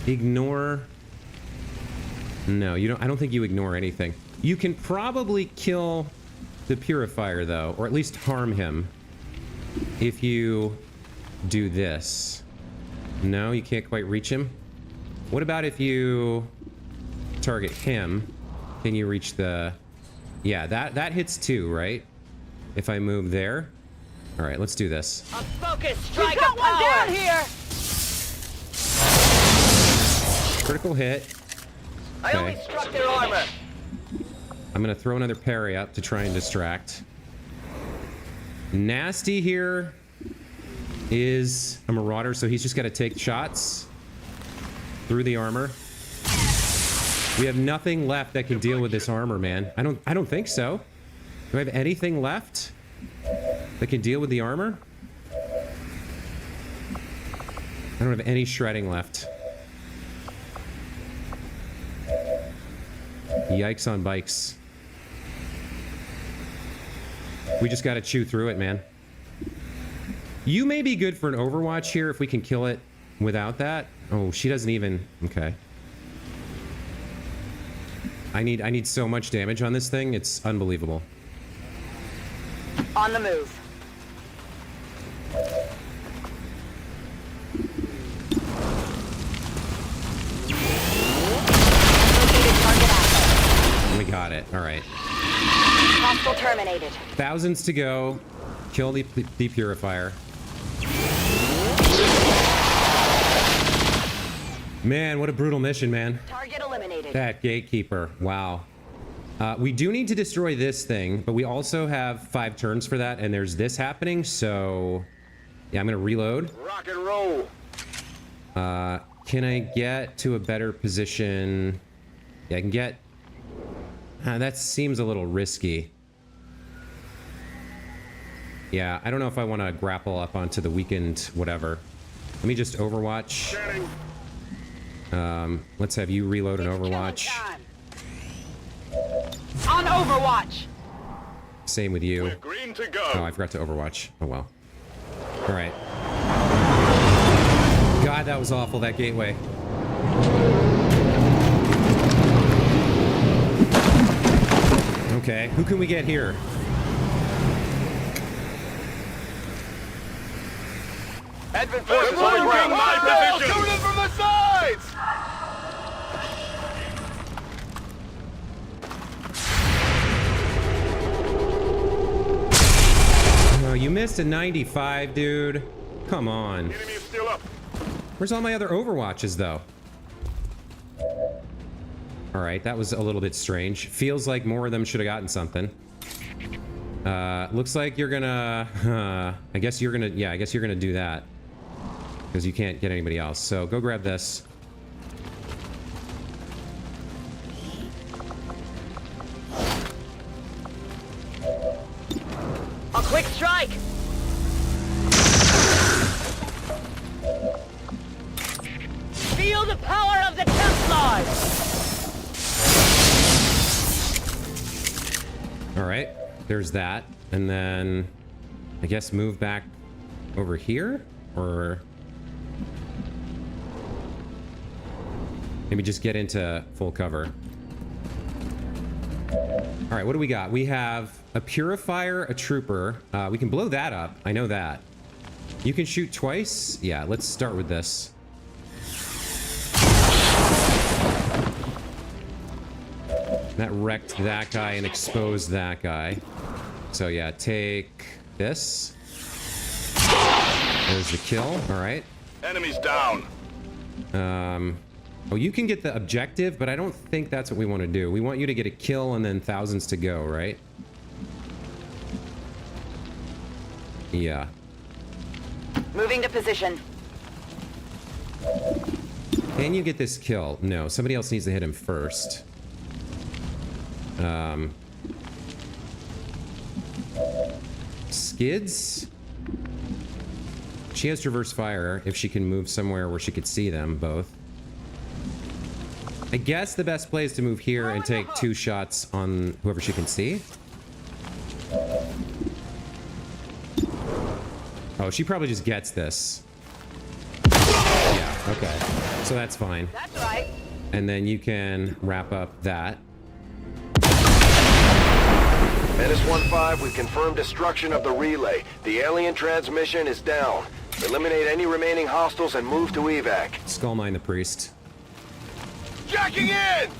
Speaker 1: ignore? No, you don't. I don't think you ignore anything. You can probably kill the purifier though, or at least harm him if you do this. No, you can't quite reach him. What about if you target him? Can you reach the... Yeah, that hits too, right? If I move there. All right, let's do this.
Speaker 2: A focus strike of power. One down here.
Speaker 1: Critical hit.
Speaker 2: I only struck their armor.
Speaker 1: I'm gonna throw another parry up to try and distract. Nasty here is a marauder, so he's just got to take shots through the armor. We have nothing left that can deal with this armor, man. I don't think so. Do I have anything left that can deal with the armor? I don't have any shredding left. Yikes on bikes. We just gotta chew through it, man. You may be good for an Overwatch here if we can kill it without that. Oh, she doesn't even... Okay. I need so much damage on this thing. It's unbelievable.
Speaker 2: On the move.
Speaker 1: We got it. All right.
Speaker 2: Hostile terminated.
Speaker 1: Thousands to go. Kill the purifier. Man, what a brutal mission, man.
Speaker 2: Target eliminated.
Speaker 1: That gatekeeper. Wow. We do need to destroy this thing, but we also have 5 turns for that, and there's this happening, so... Yeah, I'm gonna reload.
Speaker 5: Rock and roll.
Speaker 1: Can I get to a better position? Yeah, I can get... that seems a little risky. Yeah, I don't know if I want to grapple up onto the weakened whatever. Let me just Overwatch. Let's have you reload an Overwatch.
Speaker 2: On Overwatch.
Speaker 1: Same with you.
Speaker 5: We're green to go.
Speaker 1: Oh, I forgot to Overwatch. Oh well. All right. God, that was awful, that gateway. Okay, who can we get here?
Speaker 5: Advent forces on the ground. My position. Coming in from the sides.
Speaker 1: Oh, you missed a 95, dude. Come on.
Speaker 5: Enemy is still up.
Speaker 1: Where's all my other Overwatches, though? All right, that was a little bit strange. Feels like more of them should have gotten something. Looks like you're gonna... I guess you're gonna... Yeah, I guess you're gonna do that. Because you can't get anybody else. So go grab this.
Speaker 2: A quick strike. Feel the power of the Templars.
Speaker 1: All right, there's that. And then I guess move back over here, or maybe just get into full cover. All right, what do we got? We have a purifier, a trooper. We can blow that up. I know that. You can shoot twice. Yeah, let's start with this. That wrecked that guy and exposed that guy. So yeah, take this. There's the kill. All right.
Speaker 5: Enemies down.
Speaker 1: Oh, you can get the objective, but I don't think that's what we want to do. We want you to get a kill and then thousands to go, right? Yeah.
Speaker 2: Moving to position.
Speaker 1: Can you get this kill? No, somebody else needs to hit him first. Skids? She has traverse fire if she can move somewhere where she could see them both. I guess the best play is to move here and take 2 shots on whoever she can see. Oh, she probably just gets this. Yeah, okay. So that's fine.
Speaker 2: That's right.
Speaker 1: And then you can wrap up that.
Speaker 4: Menace 1-5, we confirmed destruction of the relay. The alien transmission is down. Eliminate any remaining hostiles and move to evac.
Speaker 1: Skull mine the priest.
Speaker 5: Jacking in.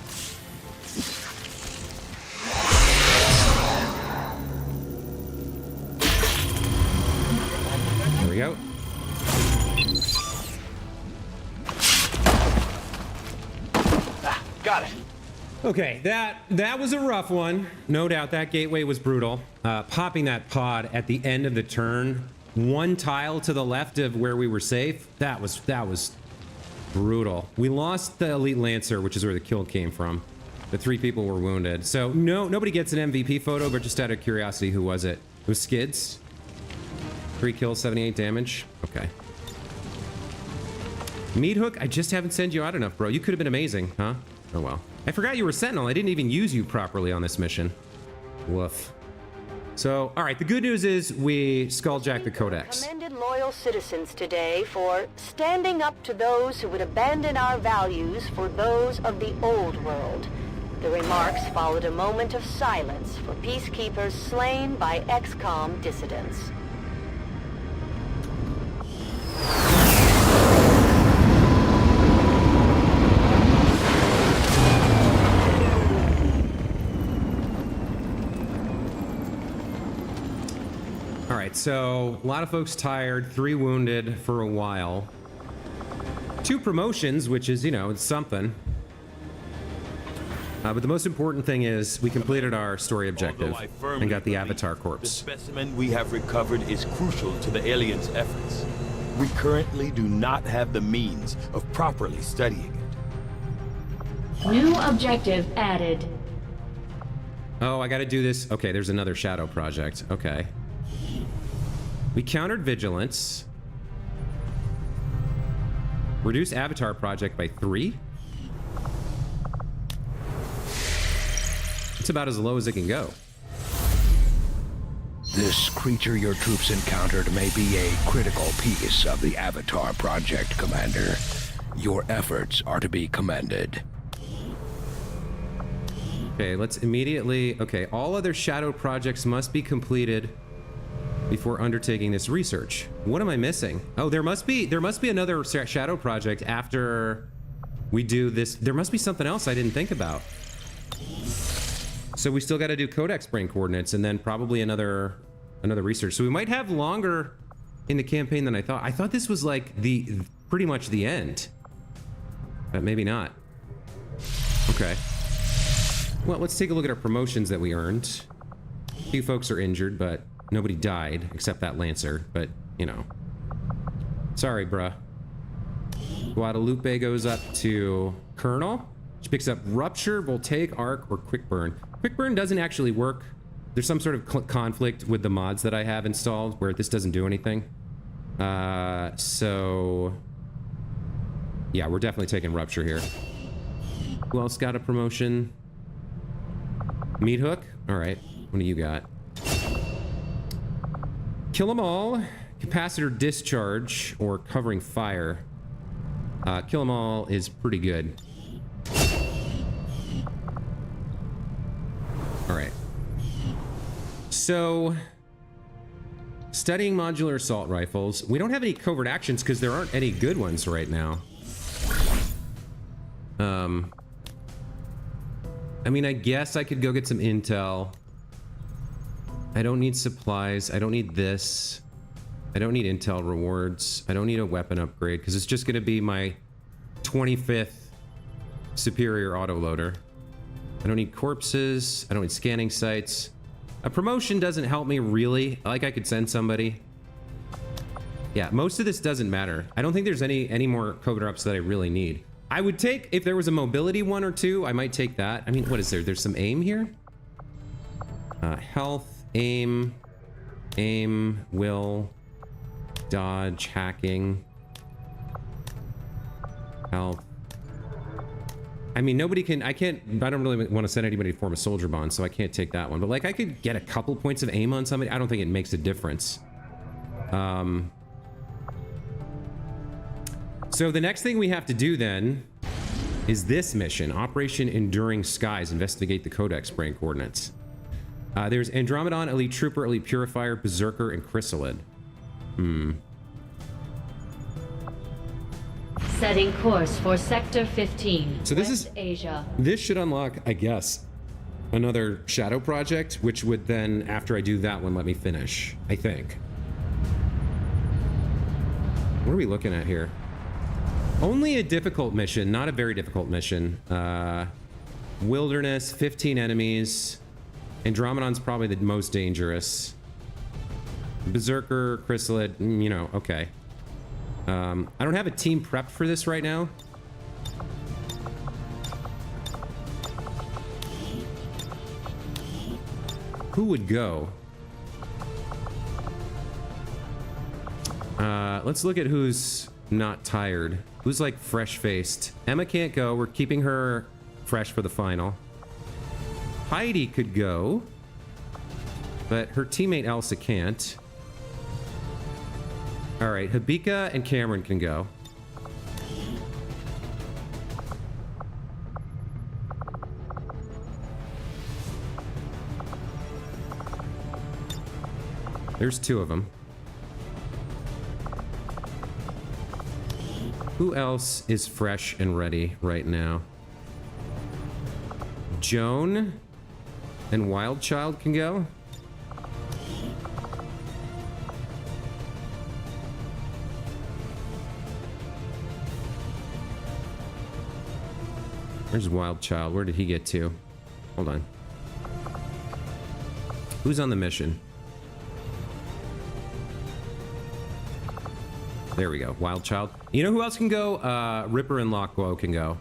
Speaker 1: There we go.
Speaker 5: Got it.
Speaker 1: Okay, that was a rough one. No doubt that gateway was brutal. Popping that pod at the end of the turn, 1 tile to the left of where we were safe, that was brutal. We lost the Elite Lancer, which is where the kill came from. The 3 people were wounded. So nobody gets an MVP photo, but just out of curiosity, who was it? It was Skids. 3 kills, 78 damage. Okay. Meat Hook, I just haven't sent you out enough, bro. You could have been amazing, huh? Oh well. I forgot you were Sentinel. I didn't even use you properly on this mission. Woof. So, all right, the good news is we skulljacked the Codex.
Speaker 6: Commended loyal citizens today for standing up to those who would abandon our values for those of the old world. The remarks followed a moment of silence for peacekeepers slain by XCOM dissidents.
Speaker 1: All right, so a lot of folks tired, 3 wounded for a while. 2 promotions, which is, you know, it's something. But the most important thing is we completed our story objective
Speaker 5: Although I firmly
Speaker 1: and got the
Speaker 5: believe
Speaker 1: Avatar
Speaker 5: The
Speaker 1: corpse.
Speaker 5: specimen we have recovered is crucial to the aliens' efforts. We currently do not have the means of properly studying it.
Speaker 7: New objective added.
Speaker 1: Oh, I gotta do this. Okay, there's another shadow project. Okay. We countered vigilance. Reduce Avatar project by 3. It's about as low as it can go.
Speaker 3: This creature your troops encountered may be a critical piece of the Avatar project, Commander. Your efforts are to be commended.
Speaker 1: Okay, let's immediately... Okay, all other shadow projects must be completed before undertaking this research. What am I missing? Oh, there must be another shadow project after we do this. There must be something else I didn't think about. So we still got to do Codex brain coordinates and then probably another research. So we might have longer in the campaign than I thought. I thought this was like pretty much the end, but maybe not. Okay. Well, let's take a look at our promotions that we earned. A few folks are injured, but nobody died except that Lancer. But you know, sorry, bruh. Guadalupe goes up to Colonel. She picks up Rupture, Voltaic Arc, or Quick Burn. Quick Burn doesn't actually work. There's some sort of conflict with the mods that I have installed where this doesn't do anything. So... yeah, we're definitely taking Rupture here. Who else got a promotion? Meat Hook? Alright, what do you got? Kill 'em all. Capacitor Discharge, or Covering Fire. Kill 'em all is pretty good. Alright. So, studying modular assault rifles. We don't have any covert actions because there aren't any good ones right now. I mean, I guess I could go get some intel. I don't need supplies. I don't need this. I don't need intel rewards. I don't need a weapon upgrade because it's just going to be my 25th superior autoloader. I don't need corpses. I don't need scanning sites. A promotion doesn't help me really. Like I could send somebody. Yeah, most of this doesn't matter. I don't think there's any more covert ups that I really need. I would take, if there was a mobility one or two, I might take that. I mean, what is there? There's some aim here. Health, aim, will, dodge, hacking, health. I mean, nobody can, I don't really want to send anybody to form a soldier bond, so I can't take that one. But like, I could get a couple points of aim on somebody. I don't think it makes a difference. So the next thing we have to do then is this mission, Operation Enduring Skies, investigate the Codex brain coordinates. There's Andromedon, Elite Trooper, Elite Purifier, Berserker, and Chrysalid.
Speaker 7: Setting course for Sector 15,
Speaker 1: So this
Speaker 7: West
Speaker 1: is
Speaker 7: Asia.
Speaker 1: This should unlock, I guess, another shadow project, which would then, after I do that one, let me finish, I think. What are we looking at here? Only a difficult mission, not a very difficult mission. Wilderness, 15 enemies. Andromedon's probably the most dangerous. Berserker, Chrysalid, you know, okay. I don't have a team prepped for this right now. Who would go? Let's look at who's not tired. Who's like fresh-faced? Emma can't go. We're keeping her fresh for the final. Heidi could go, but her teammate Elsa can't. All right, Habika and Cameron can go. There's 2 of them. Who else is fresh and ready right now? Joan and Wild Child can go. Where's Wild Child? Where did he get to? Hold on. Who's on the mission? There we go. Wild Child. You know who else can go? Ripper and Lockwoe can go.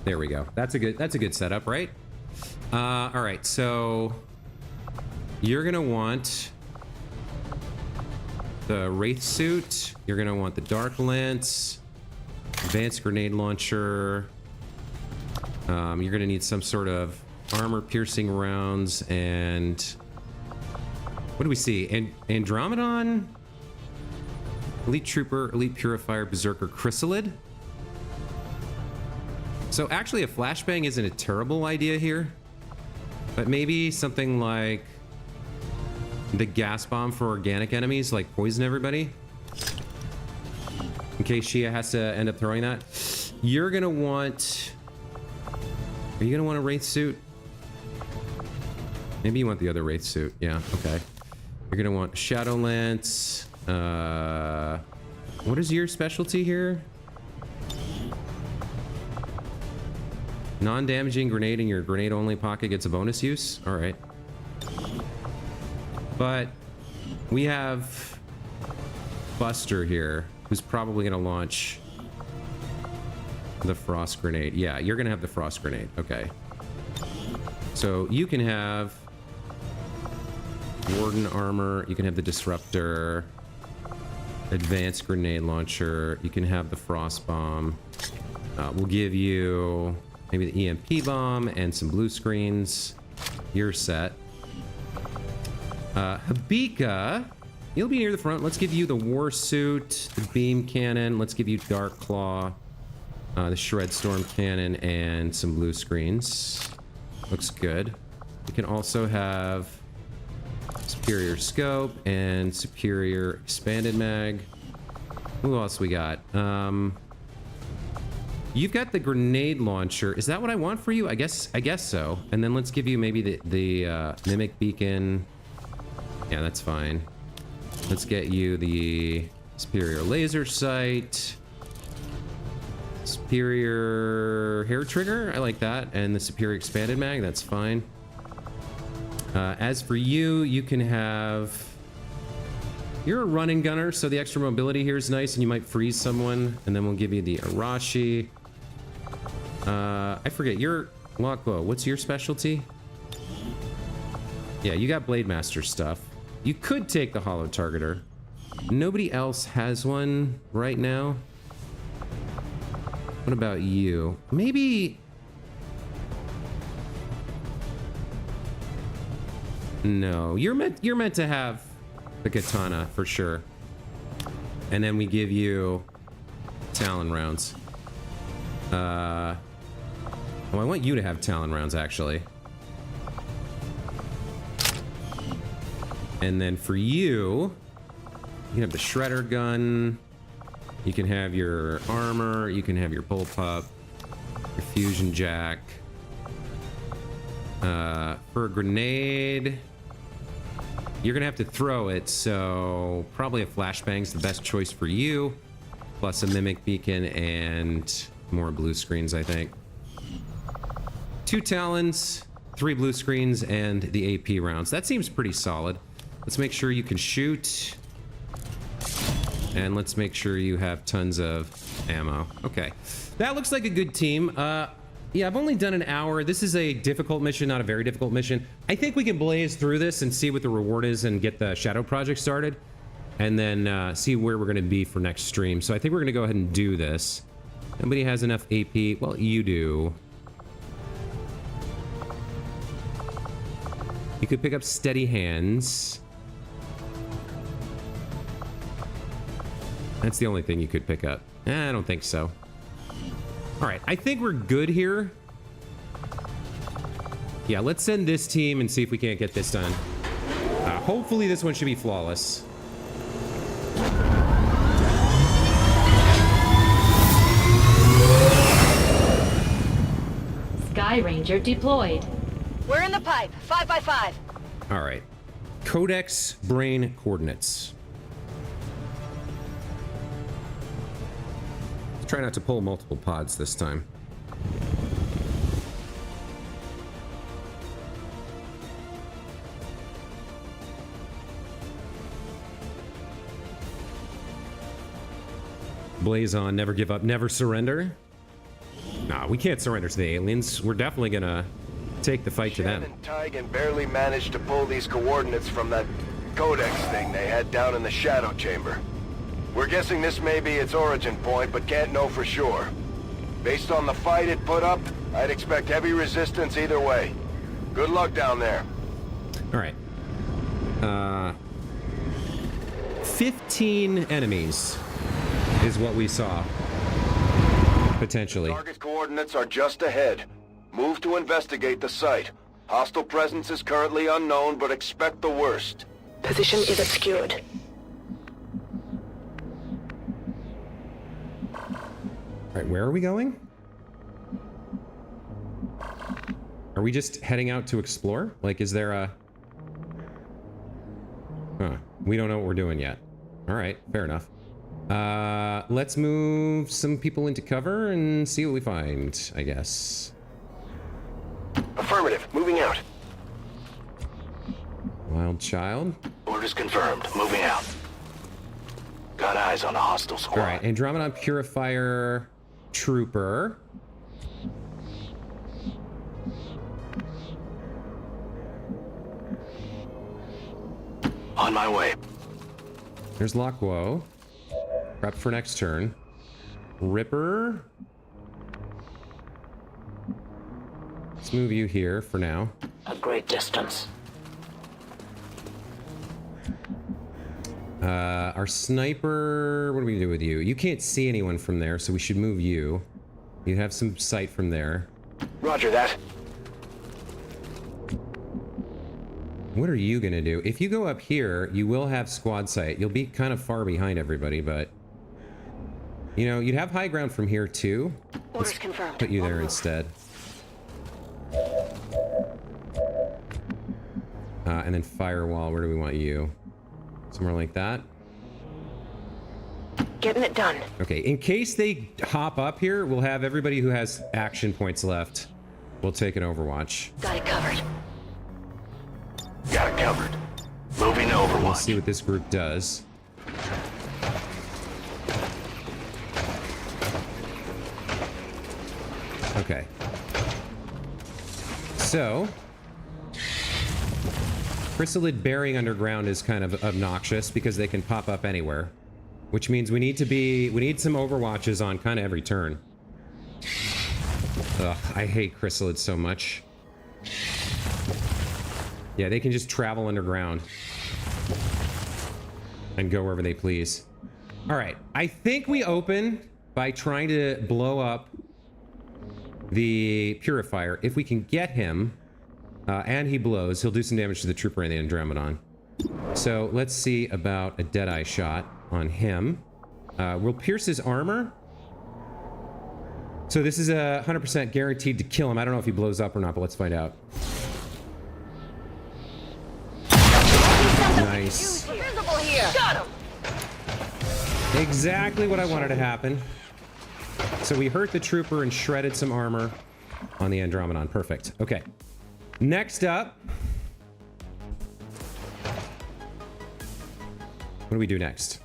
Speaker 1: There we go. That's a good setup, right? All right, so you're gonna want the Wraith suit. You're gonna want the Dark Lance, advanced grenade launcher. You're gonna need some sort of armor-piercing rounds, and what do we see? Andromedon, Elite Trooper, Elite Purifier, Berserker, Chrysalid. So actually a flashbang isn't a terrible idea here, but maybe something like the gas bomb for organic enemies, like poison everybody, in case Shia has to end up throwing that. You're gonna want, are you gonna want a Wraith suit? Maybe you want the other Wraith suit. Yeah, okay. You're gonna want Shadowlance. What is your specialty here? Non-damaging grenade in your grenade-only pocket gets a bonus use. All right. But we have Buster here, who's probably going to launch the frost grenade. Yeah, you're going to have the frost grenade. Okay. So you can have Warden armor. You can have the disruptor, advanced grenade launcher. You can have the frost bomb. We'll give you maybe the EMP bomb and some blue screens. You're set. Habika, you'll be near the front. Let's give you the war suit, the beam cannon. Let's give you Dark Claw, the Shred Storm cannon, and some blue screens. Looks good. We can also have superior scope and superior expanded mag. Who else we got? You've got the grenade launcher. Is that what I want for you? I guess so. And then let's give you maybe the mimic beacon. Yeah, that's fine. Let's get you the superior laser sight, superior hair trigger. I like that, and the superior expanded mag. That's fine. As for you, you can have. You're a running gunner, so the extra mobility here is nice, and you might freeze someone. And then we'll give you the Arashi. I forget, your Lockwoe, what's your specialty? Yeah, you got Blade Master stuff. You could take the Hollow Targeter. Nobody else has one right now. What about you? Maybe... No, you're meant to have the katana for sure. And then we give you Talon rounds. Well, I want you to have Talon rounds, actually. And then for you, you can have the Shredder gun. You can have your armor. You can have your bullpup. Your fusion jack. For a grenade, you're gonna have to throw it, so probably a flashbang's the best choice for you. Plus a mimic beacon and more blue screens, I think. 2 Talons, 3 blue screens, and the AP rounds. That seems pretty solid. Let's make sure you can shoot. And let's make sure you have tons of ammo. Okay. That looks like a good team. Yeah, I've only done an hour. This is a difficult mission, not a very difficult mission. I think we can blaze through this and see what the reward is and get the Shadow Project started. And then see where we're going to be for next stream. So I think we're going to go ahead and do this. Nobody has enough AP. Well, you do. You could pick up Steady Hands. That's the only thing you could pick up. I don't think so. All right, I think we're good here. Yeah, let's send this team and see if we can't get this done. Hopefully this one should be flawless.
Speaker 7: Sky Ranger deployed.
Speaker 2: We're in the pipe. 5 by 5.
Speaker 1: All right. Codex brain coordinates. Let's try not to pull multiple pods this time. Blaze on, never give up, never surrender. Nah, we can't surrender to the aliens. We're definitely gonna take the fight to them.
Speaker 4: Shen and Tygan barely managed to pull these coordinates from that codex thing they had down in the shadow chamber. We're guessing this may be its origin point, but can't know for sure. Based on the fight it put up, I'd expect heavy resistance either way. Good luck down there.
Speaker 1: All right. 15 enemies is what we saw. Potentially.
Speaker 4: Target coordinates are just ahead. Move to investigate the site. Hostile presence is currently unknown, but expect the worst.
Speaker 2: Position is obscured.
Speaker 1: All right, where are we going? Are we just heading out to explore? Like, is there a... Huh. We don't know what we're doing yet. All right, fair enough. Let's move some people into cover and see what we find, I guess.
Speaker 5: Affirmative. Moving out.
Speaker 1: Wild child.
Speaker 3: Orders confirmed. Moving out. Got eyes on a hostile squad.
Speaker 1: All right, Andromedon Purifier Trooper.
Speaker 3: On my way.
Speaker 1: There's Lockwo. Prep for next turn. Ripper. Let's move you here for now.
Speaker 2: A great distance.
Speaker 1: Our sniper, what do we do with you? You can't see anyone from there, so we should move you. You have some sight from there.
Speaker 5: Roger that.
Speaker 1: What are you gonna do? If you go up here, you will have squad sight. You'll be kind of far behind everybody, but... You know, you'd have high ground from here too.
Speaker 2: Orders confirmed.
Speaker 1: Put you there instead. And then firewall, where do we want you? Somewhere like that?
Speaker 2: Getting it done.
Speaker 1: Okay, in case they hop up here, we'll have everybody who has action points left. We'll take an Overwatch.
Speaker 2: Got it covered.
Speaker 3: Got it covered. Moving to
Speaker 1: We'll
Speaker 3: Overwatch.
Speaker 1: see what this group does. Okay. So... Chrysalid burying underground is kind of obnoxious because they can pop up anywhere. Which means we need some Overwatches on kind of every turn. Ugh, I hate Chrysalid so much. Yeah, they can just travel underground. And go wherever they please. Alright, I think we open by trying to blow up the Purifier. If we can get him, and he blows, he'll do some damage to the Trooper and the Andromedon. So let's see about a Deadeye shot on him. We'll pierce his armor. So this is a 100% guaranteed to kill him. I don't know if he blows up or not, but let's find out. Nice.
Speaker 2: Visible here. Got him.
Speaker 1: Exactly what I wanted to happen. So we hurt the Trooper and shredded some armor on the Andromedon. Perfect. Okay. Next up. What do we do next?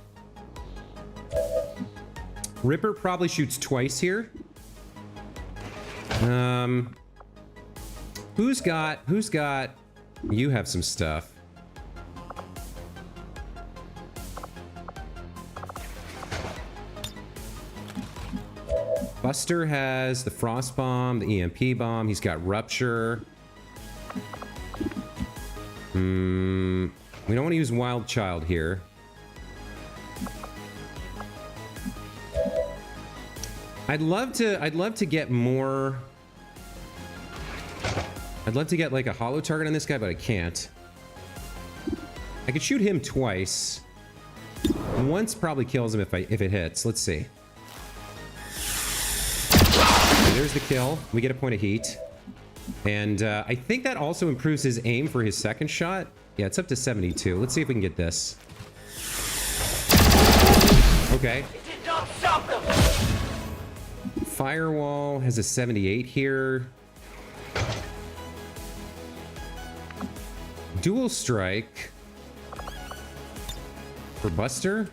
Speaker 1: Ripper probably shoots twice here. Who's got, you have some stuff. Buster has the Frost Bomb, the EMP Bomb. He's got Rupture. We don't want to use Wild Child here. I'd love to get more. I'd love to get like a holo target on this guy, but I can't. I could shoot him twice. Once probably kills him if it hits. Let's see. Okay, there's the kill. We get a point of heat. And I think that also improves his aim for his second shot. Yeah, it's up to 72. Let's see if we can get this. Okay.
Speaker 2: Did not stop them!
Speaker 1: Firewall has a 78 here. Dual strike for Buster.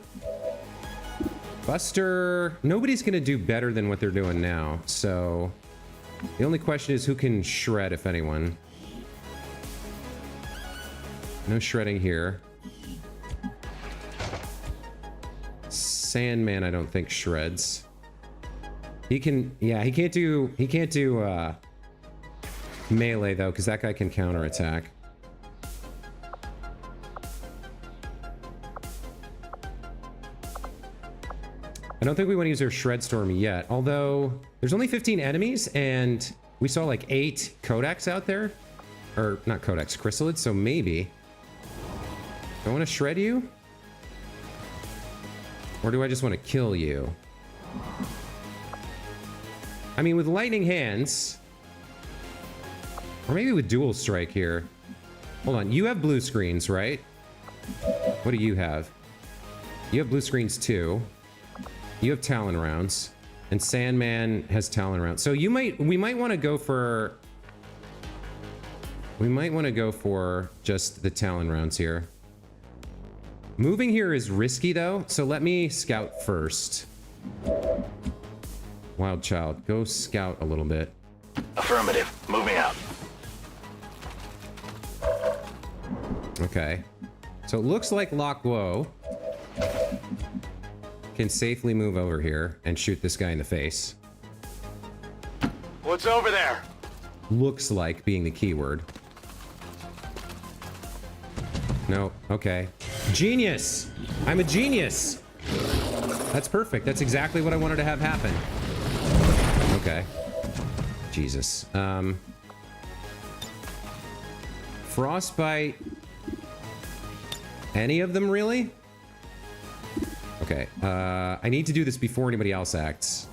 Speaker 1: Buster, nobody's gonna do better than what they're doing now. So the only question is who can shred, if anyone. No shredding here. Sandman, I don't think shreds. He can, yeah, he can't do melee though, because that guy can counterattack. I don't think we want to use our Shred Storm yet, although there's only 15 enemies and we saw like 8 Codex out there. Or not Codex, Chrysalids, so maybe. Do I want to shred you? Or do I just want to kill you? I mean, with lightning hands, or maybe with dual strike here. Hold on, you have blue screens, right? What do you have? You have blue screens too. You have Talon rounds, and Sandman has Talon rounds. So we might want to go for just the Talon rounds here. Moving here is risky though, so let me scout first. Wild Child, go scout a little bit.
Speaker 5: Affirmative. Moving out.
Speaker 1: Okay. So it looks like Lock Woe can safely move over here and shoot this guy in the face.
Speaker 5: What's over there?
Speaker 1: Looks like being the keyword. No, okay. Genius! I'm a genius! That's perfect. That's exactly what I wanted to have happen. Okay. Jesus. Frostbite. Any of them, really? Okay. I need to do this before anybody else acts.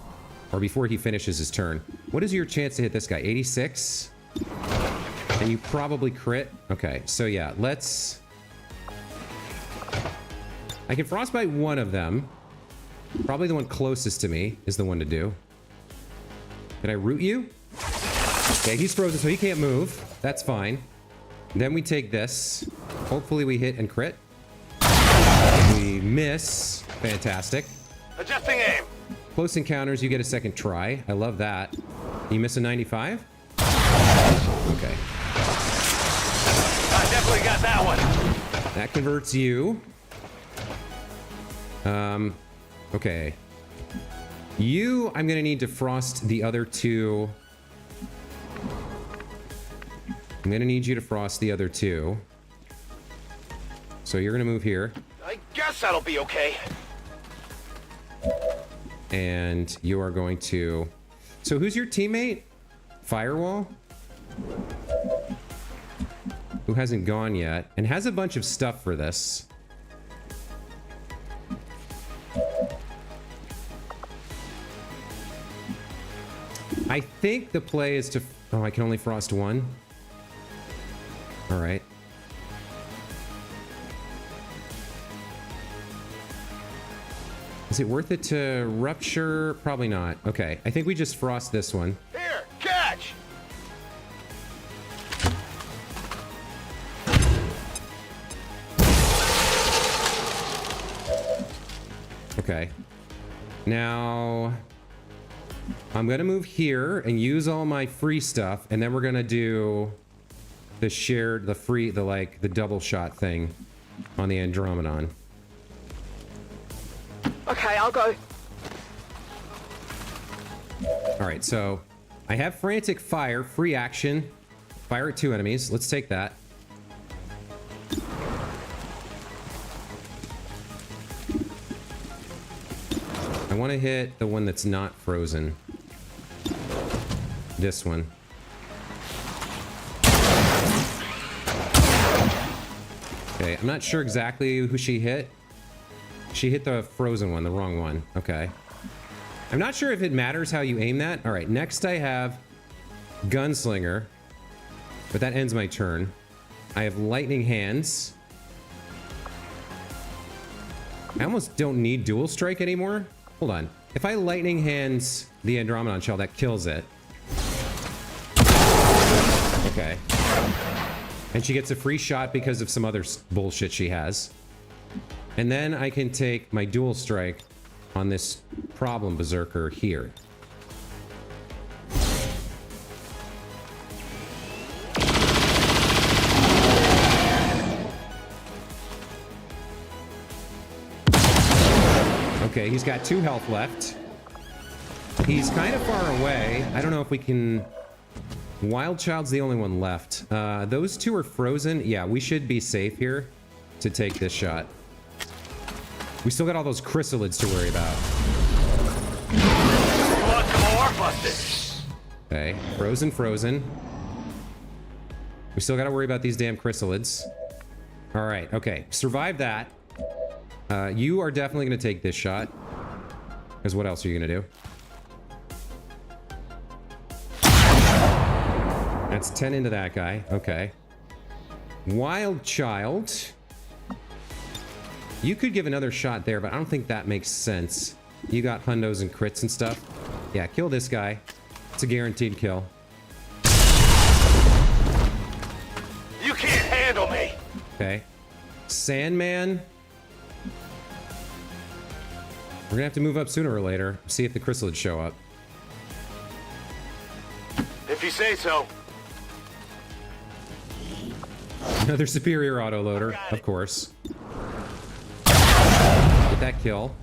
Speaker 1: Or before he finishes his turn. What is your chance to hit this guy? 86? And you probably crit? Okay, so yeah, let's... I can frostbite one of them. Probably the one closest to me is the one to do. Can I root you? Okay, he's frozen, so he can't move. That's fine. Then we take this. Hopefully we hit and crit. We miss. Fantastic.
Speaker 5: Adjusting aim.
Speaker 1: Close encounters, you get a second try. I love that. You miss a 95? Okay.
Speaker 5: I definitely got that one.
Speaker 1: That converts you. Okay. You, I'm gonna need to frost the other two. I'm gonna need you to frost the other two. So you're gonna move here.
Speaker 5: I guess that'll be okay.
Speaker 1: And you are going to... So who's your teammate? Firewall? Who hasn't gone yet and has a bunch of stuff for this. I think the play is to... Oh, I can only frost one. All right. Is it worth it to rupture? Probably not. Okay, I think we just frost this one.
Speaker 5: Here, catch!
Speaker 1: Okay. Now, I'm gonna move here and use all my free stuff, and then we're gonna do the shared, the double shot thing on the Andromedon.
Speaker 2: Okay, I'll go.
Speaker 1: All right, so I have Frantic Fire, free action. Fire at 2 enemies. Let's take that. I want to hit the one that's not frozen. This one. Okay, I'm not sure exactly who she hit. She hit the frozen one, the wrong one. Okay. I'm not sure if it matters how you aim that. All right, next I have Gunslinger. But that ends my turn. I have lightning hands. I almost don't need dual strike anymore. Hold on. If I lightning hands the Andromedon shell, that kills it. Okay. And she gets a free shot because of some other bullshit she has. And then I can take my dual strike on this problem berserker here. Okay, he's got 2 health left. He's kind of far away. I don't know if we can... Wild Child's the only one left. Those 2 are frozen. Yeah, we should be safe here to take this shot. We still got all those chrysalids to worry about.
Speaker 5: You want some more? Busted.
Speaker 1: Okay, frozen. We still got to worry about these damn chrysalids. All right, okay, survive that. You are definitely going to take this shot. Because what else are you going to do? That's 10 into that guy. Okay. Wild Child. You could give another shot there, but I don't think that makes sense. You got hundos and crits and stuff. Yeah, kill this guy. It's a guaranteed kill.
Speaker 5: You can't handle me.
Speaker 1: Okay. Sandman. We're gonna have to move up sooner or later. See if the chrysalids show up.
Speaker 5: If you say so.
Speaker 1: Another superior autoloader, of course. Get that kill.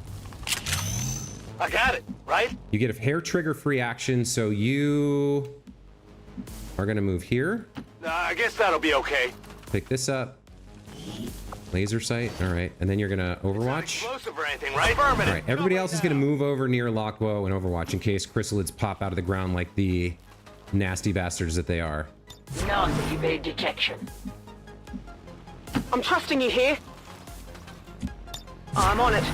Speaker 5: I got it, right?
Speaker 1: You get a hair trigger free action, so you are gonna move here.
Speaker 5: I guess that'll be okay.
Speaker 1: Pick this up. Laser sight. All right, and then you're gonna Overwatch.
Speaker 5: Not explosive or anything, right?
Speaker 1: All right, everybody else is gonna move over near Lockwow and Overwatch in case chrysalids pop out of the ground like the nasty bastards that they are.
Speaker 2: None evade detection.
Speaker 8: I'm trusting you here. I'm on it.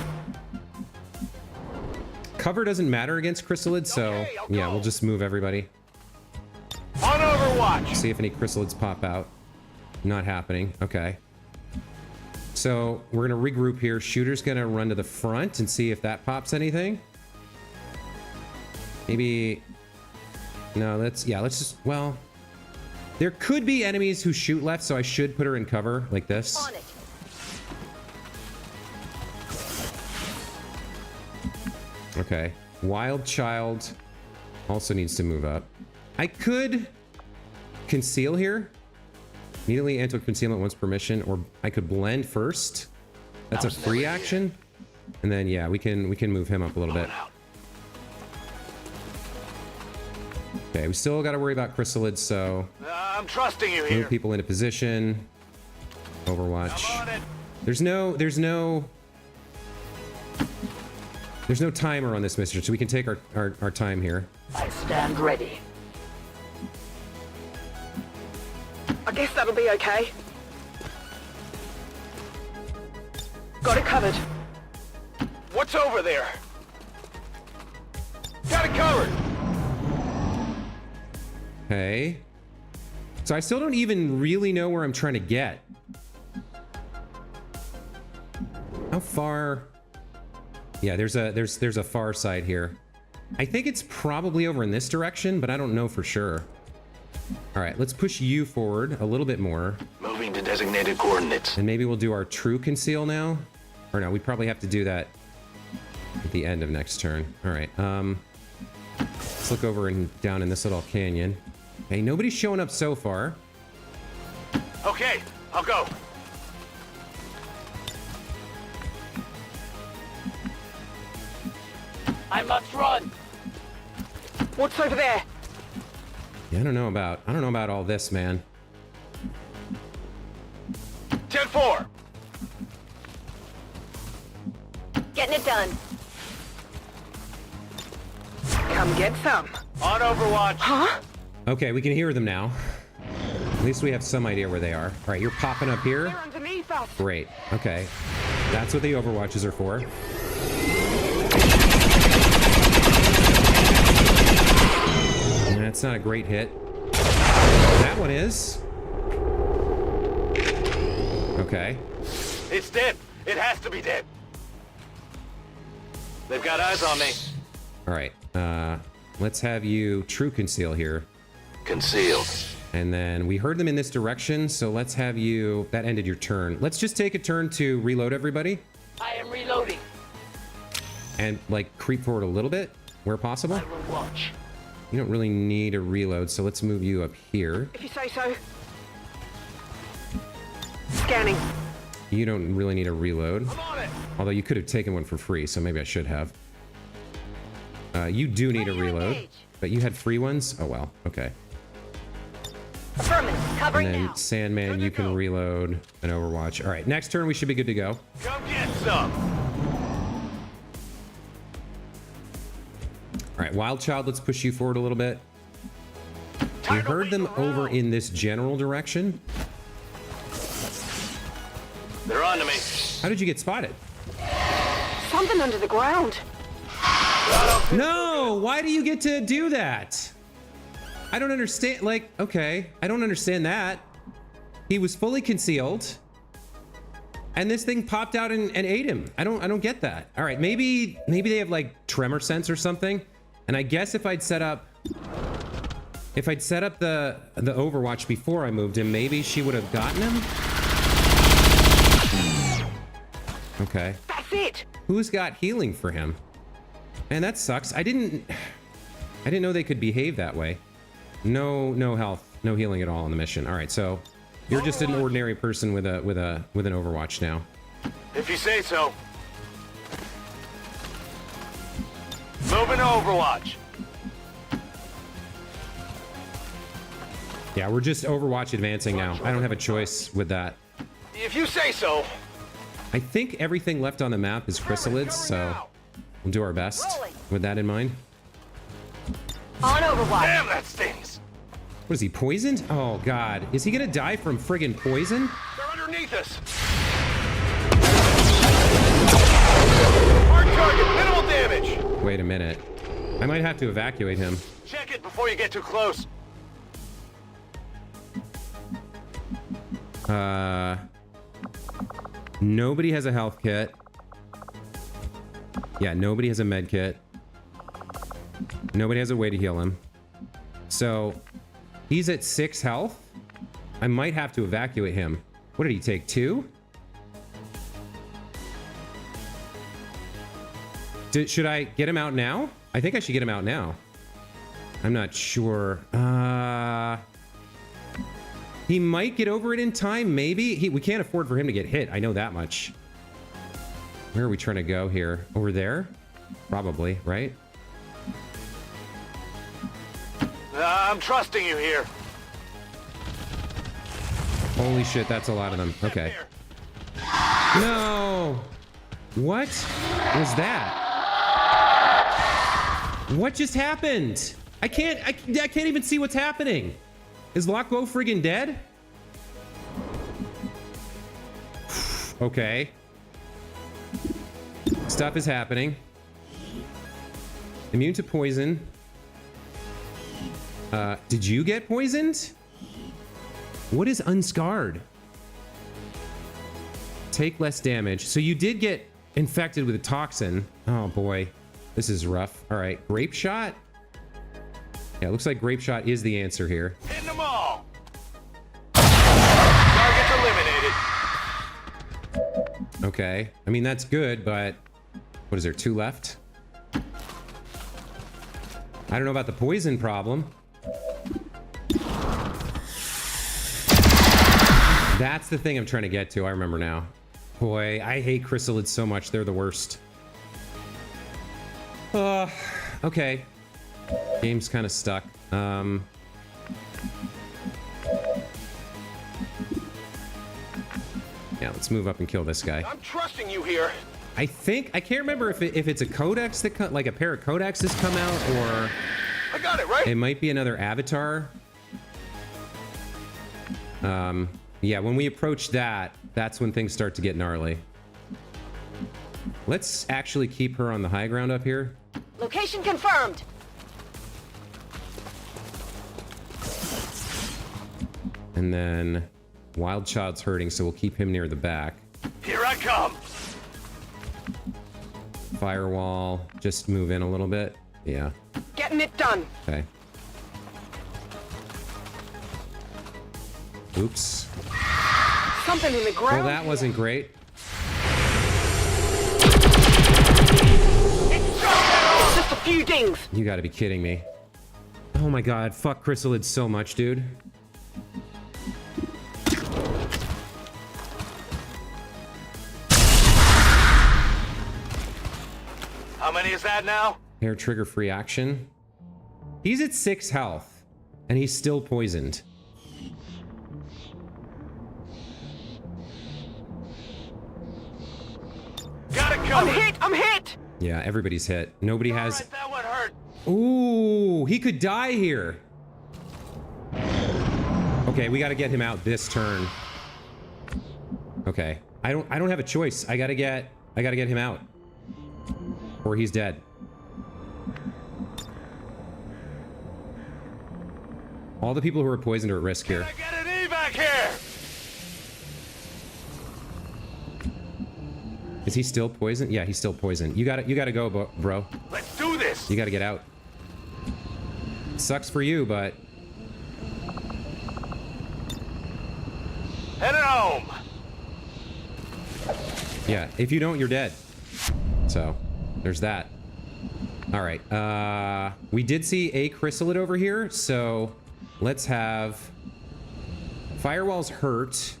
Speaker 1: Cover doesn't matter against chrysalids, so
Speaker 5: Okay, I'll
Speaker 1: yeah,
Speaker 5: go.
Speaker 1: we'll just move everybody.
Speaker 5: On Overwatch.
Speaker 1: See if any chrysalids pop out. Not happening. Okay. So we're gonna regroup here. Shooter's gonna run to the front and see if that pops anything. Maybe. No, let's just. Well, there could be enemies who shoot left, so I should put her in cover like this.
Speaker 6: On it.
Speaker 1: Okay. Wild Child also needs to move up. I could conceal here. Immediately enter concealment once permission, or I could blend first. That's a free action. And then yeah, we can move him up a little bit. Okay, we still got to worry about chrysalids, so
Speaker 5: I'm trusting you
Speaker 1: move
Speaker 5: here.
Speaker 1: people into position. Overwatch.
Speaker 5: I'm on it.
Speaker 1: There's no timer on this mission, so we can take our time here.
Speaker 2: I stand ready.
Speaker 8: I guess that'll be okay. Got it covered.
Speaker 5: What's over there? Got it covered.
Speaker 1: Okay. So I still don't even really know where I'm trying to get. How far? Yeah, there's a far side here. I think it's probably over in this direction, but I don't know for sure. All right, let's push you forward a little bit more.
Speaker 5: Moving to designated coordinates.
Speaker 1: And maybe we'll do our true conceal now. Or no, we probably have to do that at the end of next turn. All right, let's look over and down in this little canyon. Okay, nobody's showing up so far.
Speaker 5: Okay, I'll go.
Speaker 2: I must run.
Speaker 8: What's over there?
Speaker 1: Yeah, I don't know about all this, man.
Speaker 5: 10-4.
Speaker 6: Getting it done.
Speaker 8: Come get some.
Speaker 5: On Overwatch.
Speaker 8: Huh?
Speaker 1: Okay, we can hear them now. At least we have some idea where they are. All right, you're popping up here.
Speaker 8: They're underneath us.
Speaker 1: Great. Okay. That's what the Overwatches are for. That's not a great hit. That one is. Okay.
Speaker 5: It's dead. It has to be dead. They've got eyes on me.
Speaker 1: All right. Let's have you true conceal here.
Speaker 5: Concealed.
Speaker 1: And then we heard them in this direction, so let's have you... That ended your turn. Let's just take a turn to reload everybody.
Speaker 2: I am reloading.
Speaker 1: And, like, creep forward a little bit, where possible.
Speaker 2: I will watch.
Speaker 1: You don't really need a reload, so let's move you up here.
Speaker 8: If you say so. Scanning.
Speaker 1: You don't really need a reload.
Speaker 5: I'm on it.
Speaker 1: Although you could have taken one for free, so maybe I should have. You do need a reload, but you had free ones? Oh, well. Okay.
Speaker 6: Affirmative.
Speaker 1: And
Speaker 6: Covering
Speaker 1: then
Speaker 6: now.
Speaker 1: Sandman, you can reload an Overwatch. All right, next turn we should be good to go.
Speaker 5: Come get some.
Speaker 1: All right, Wild Child, let's push you forward a little bit. We heard them over in this general direction.
Speaker 5: They're on to me.
Speaker 1: How did you get spotted?
Speaker 8: Something under the ground.
Speaker 1: No, why do you get to do that? I don't understand. Like, okay, I don't understand that. He was fully concealed, and this thing popped out and ate him. I don't get that. All right, maybe they have like tremor sense or something. And I guess if I'd set up the Overwatch before I moved him, maybe she would have gotten him. Okay.
Speaker 8: That's it.
Speaker 1: Who's got healing for him? Man, that sucks. I didn't know they could behave that way. No health, no healing at all on the mission. All right, so you're just an ordinary person with an Overwatch now.
Speaker 5: If you say so. Moving to Overwatch.
Speaker 1: Yeah, we're just Overwatch advancing now. I don't have a choice with that.
Speaker 5: If you say so.
Speaker 1: I think everything left on the map is chrysalids, so we'll do our best with that in mind.
Speaker 6: On Overwatch.
Speaker 5: Damn, that stings.
Speaker 1: What is he, poisoned? Oh god, is he gonna die from friggin' poison?
Speaker 5: They're underneath us. Hard target, minimal damage.
Speaker 1: Wait a minute. I might have to evacuate him.
Speaker 5: Check it before you get too close.
Speaker 1: Nobody has a health kit. Yeah, nobody has a med kit. Nobody has a way to heal him. So, he's at 6 health. I might have to evacuate him. What did he take, 2? Should I get him out now? I think I should get him out now. I'm not sure. He might get over it in time, maybe. We can't afford for him to get hit. I know that much. Where are we trying to go here? Over there? Probably, right?
Speaker 5: I'm trusting you here.
Speaker 1: Holy shit, that's a lot of them. Okay. No! What was that? What just happened? I can't even see what's happening. Is Lockbow friggin' dead? Okay. Stuff is happening. Immune to poison. Did you get poisoned? What is unscarred? Take less damage. So you did get infected with a toxin. Oh boy. This is rough. All right. Grape shot? Yeah, it looks like grape shot is the answer here.
Speaker 5: Hitting them all. Targets eliminated.
Speaker 1: Okay. I mean, that's good, but what is there, 2 left? I don't know about the poison problem. That's the thing I'm trying to get to. I remember now. Boy, I hate chrysalids so much. They're the worst. Okay. Game's kind of stuck. Yeah, let's move up and kill this guy.
Speaker 5: I'm trusting you here.
Speaker 1: I can't remember if it's a codex that like a pair of codexes come out, or
Speaker 5: I got it, right?
Speaker 1: it might be another avatar. Yeah, when we approach that's when things start to get gnarly. Let's actually keep her on the high ground up here.
Speaker 6: Location confirmed.
Speaker 1: And then Wild Child's hurting, so we'll keep him near the back.
Speaker 5: Here I come.
Speaker 1: Firewall, just move in a little bit. Yeah.
Speaker 8: Getting it done.
Speaker 1: Okay. Oops.
Speaker 8: Something in the ground.
Speaker 1: Well, that wasn't great.
Speaker 8: Just a few dings.
Speaker 1: You gotta be kidding me. Oh my god, fuck Chrysalids so much, dude.
Speaker 5: How many is that now?
Speaker 1: Hair trigger free action. He's at 6 health, and he's still poisoned.
Speaker 5: Got it
Speaker 8: I'm
Speaker 5: covered.
Speaker 8: hit. I'm hit.
Speaker 1: Yeah, everybody's hit. Nobody has...
Speaker 5: Alright, that one hurt.
Speaker 1: Ooh, he could die here. Okay, we got to get him out this turn. Okay, I don't have a choice. I gotta get him out, or he's dead. All the people who are poisoned are at risk here.
Speaker 5: I get an evac here.
Speaker 1: Is he still poisoned? Yeah, he's still poisoned. You gotta go, bro.
Speaker 5: Let's do this.
Speaker 1: You gotta get out. Sucks for you, but
Speaker 5: Headed home.
Speaker 1: yeah, if you don't, you're dead. So, there's that. All right, we did see a chrysalid over here, so let's have Firewall's hurt.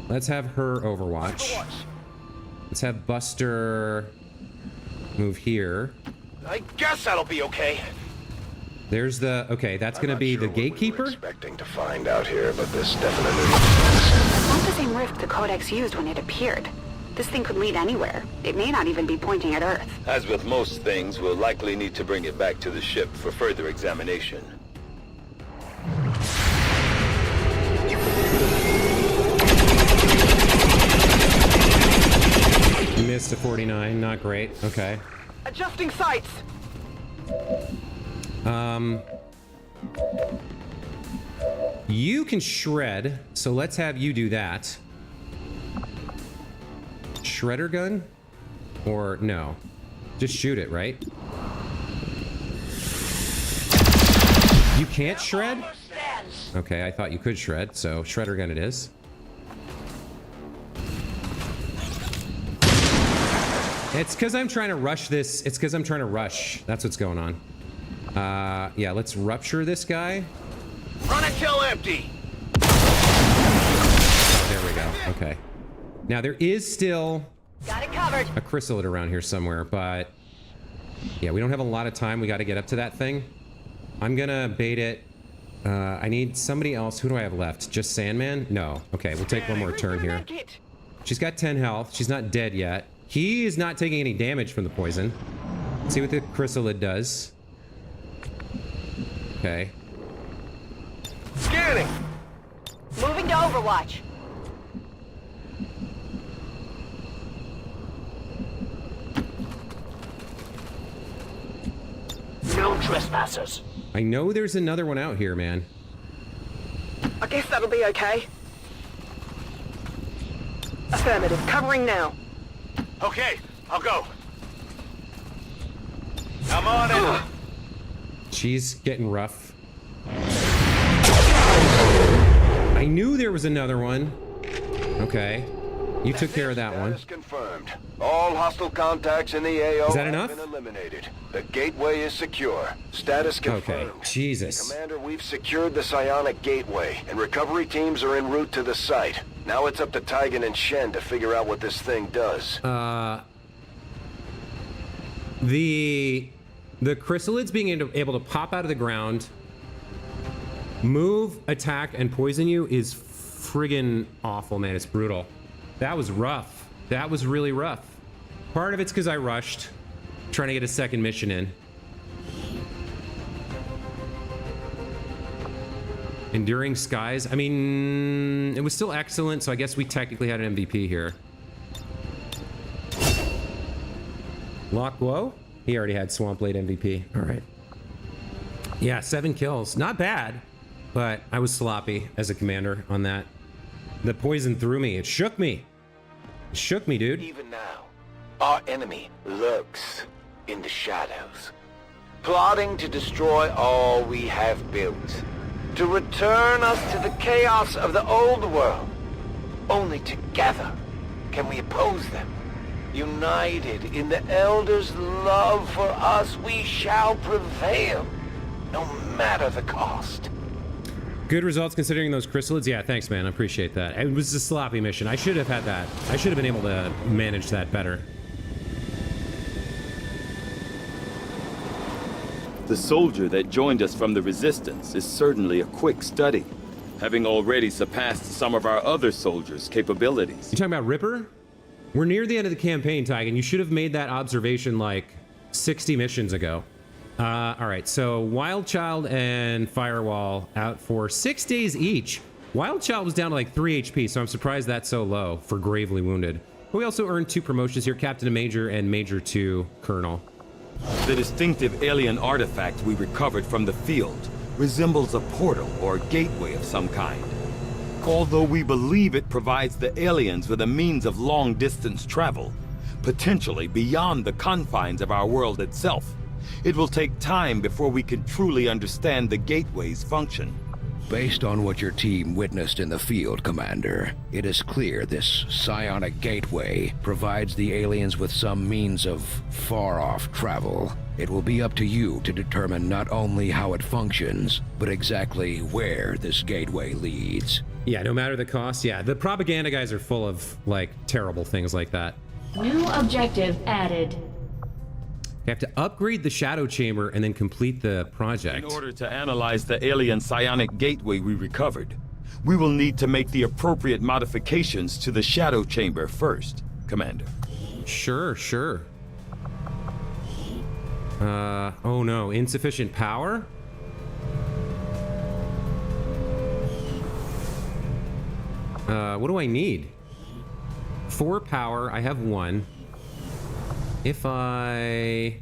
Speaker 1: Let's have her overwatch. Let's have Buster move here.
Speaker 5: I guess that'll be okay.
Speaker 1: There's the... Okay, that's going to be the gatekeeper?
Speaker 4: Expecting to find out here, but this definitely...
Speaker 8: It's not the same rift the Codex used when it appeared. This thing could lead anywhere. It may not even be pointing at Earth.
Speaker 5: As with most things, we'll likely need to bring it back to the ship for further examination.
Speaker 1: Missed a 49, not great. Okay.
Speaker 8: Adjusting sights.
Speaker 1: You can shred, so let's have you do that. Shredder gun? Or no? Just shoot it, right? You can't shred? Okay, I thought you could shred, so shredder gun it is. It's because I'm trying to rush this. It's because I'm trying to rush. That's what's going on. Yeah, let's rupture this guy.
Speaker 5: Run until empty.
Speaker 1: Oh, there we go. Okay. Now, there is still
Speaker 6: Got it covered.
Speaker 1: a chrysalid around here somewhere, but... Yeah, we don't have a lot of time. We got to get up to that thing. I'm gonna bait it. I need somebody else. Who do I have left? Just Sandman? No. Okay, we'll take one more turn here. She's got 10 health. She's not dead yet. He is not taking any damage from the poison. Let's see what the chrysalid does. Okay.
Speaker 5: Scanning.
Speaker 6: Moving to Overwatch.
Speaker 5: No trespassers.
Speaker 1: I know there's another one out here, man.
Speaker 8: I guess that'll be okay. Affirmative. Covering now.
Speaker 5: Okay, I'll go. I'm on it.
Speaker 1: She's getting rough. I knew there was another one. Okay. You took care of that one.
Speaker 4: Status confirmed. All hostile contacts in the AO
Speaker 1: Is that enough?
Speaker 4: have been eliminated. The gateway is secure. Status confirmed.
Speaker 1: Okay. Jesus.
Speaker 4: Commander, we've secured the psionic gateway, and recovery teams are en route to the site. Now it's up to Tigan and Shen to figure out what this thing does.
Speaker 1: The chrysalids being able to pop out of the ground, move, attack, and poison you is friggin' awful, man. It's brutal. That was rough. That was really rough. Part of it's because I rushed, trying to get a second mission in. Enduring Skies. I mean, it was still excellent, so I guess we technically had an MVP here. Lockwoe? He already had Swamp Blade MVP. All right. Yeah, 7 kills. Not bad, but I was sloppy as a commander on that. The poison threw me. It shook me. It shook me, dude.
Speaker 5: Even now, our enemy lurks in the shadows, plotting to destroy all we have built, to return us to the chaos of the old world. Only together can we oppose them. United in the Elders' love for us, we shall prevail, no matter the cost.
Speaker 1: Good results considering those chrysalids. Yeah, thanks, man. I appreciate that. It was a sloppy mission. I should have had that. I should have been able to manage that better.
Speaker 9: The soldier that joined us from the Resistance is certainly a quick study, having already surpassed some of our other soldiers' capabilities.
Speaker 1: You talking about Ripper? We're near the end of the campaign, Tygan. You should have made that observation like 60 missions ago. All right, so Wild Child and Firewall out for 6 days each. Wild Child was down to like 3 HP, so I'm surprised that's so low for Gravely Wounded. But we also earned 2 promotions here, Captain to Major and Major to Colonel.
Speaker 9: The distinctive alien artifact we recovered from the field resembles a portal or gateway of some kind. Although we believe it provides the aliens with a means of long-distance travel, potentially beyond the confines of our world itself, it will take time before we can truly understand the gateway's function.
Speaker 3: Based on what your team witnessed in the field, Commander, it is clear this psionic gateway provides the aliens with some means of far-off travel. It will be up to you to determine not only how it functions, but exactly where this gateway leads.
Speaker 1: Yeah, no matter the cost. Yeah, the propaganda guys are full of, like, terrible things like that.
Speaker 7: New objective added.
Speaker 1: You have to upgrade the Shadow Chamber and then complete the project.
Speaker 9: In order to analyze the alien psionic gateway we recovered, we will need to make the appropriate modifications to the Shadow Chamber first, Commander.
Speaker 1: Sure, sure. Oh no, insufficient power? What do I need? 4 power, I have 1. If I...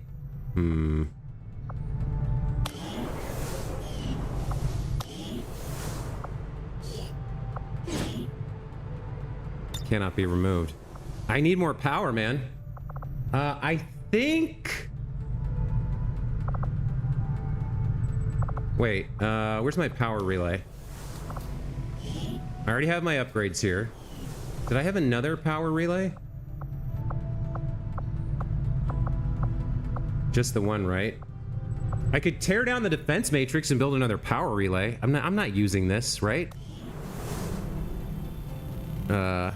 Speaker 1: Cannot be removed. I need more power, man. I think... Wait, where's my power relay? I already have my upgrades here. Did I have another power relay? Just the one, right? I could tear down the defense matrix and build another power relay. I'm not using this, right? Okay,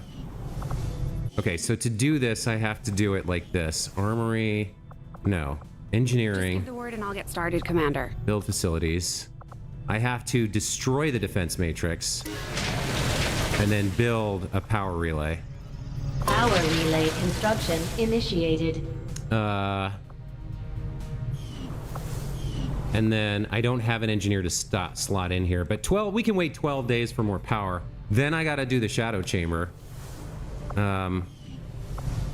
Speaker 1: so to do this, I have to do it like this. Armory, no. Engineering.
Speaker 8: Just give the word and I'll get started, Commander.
Speaker 1: Build facilities. I have to destroy the defense matrix and then build a power relay.
Speaker 7: Power relay construction initiated.
Speaker 1: And then I don't have an engineer to slot in here, but we can wait 12 days for more power. Then I gotta do the Shadow Chamber.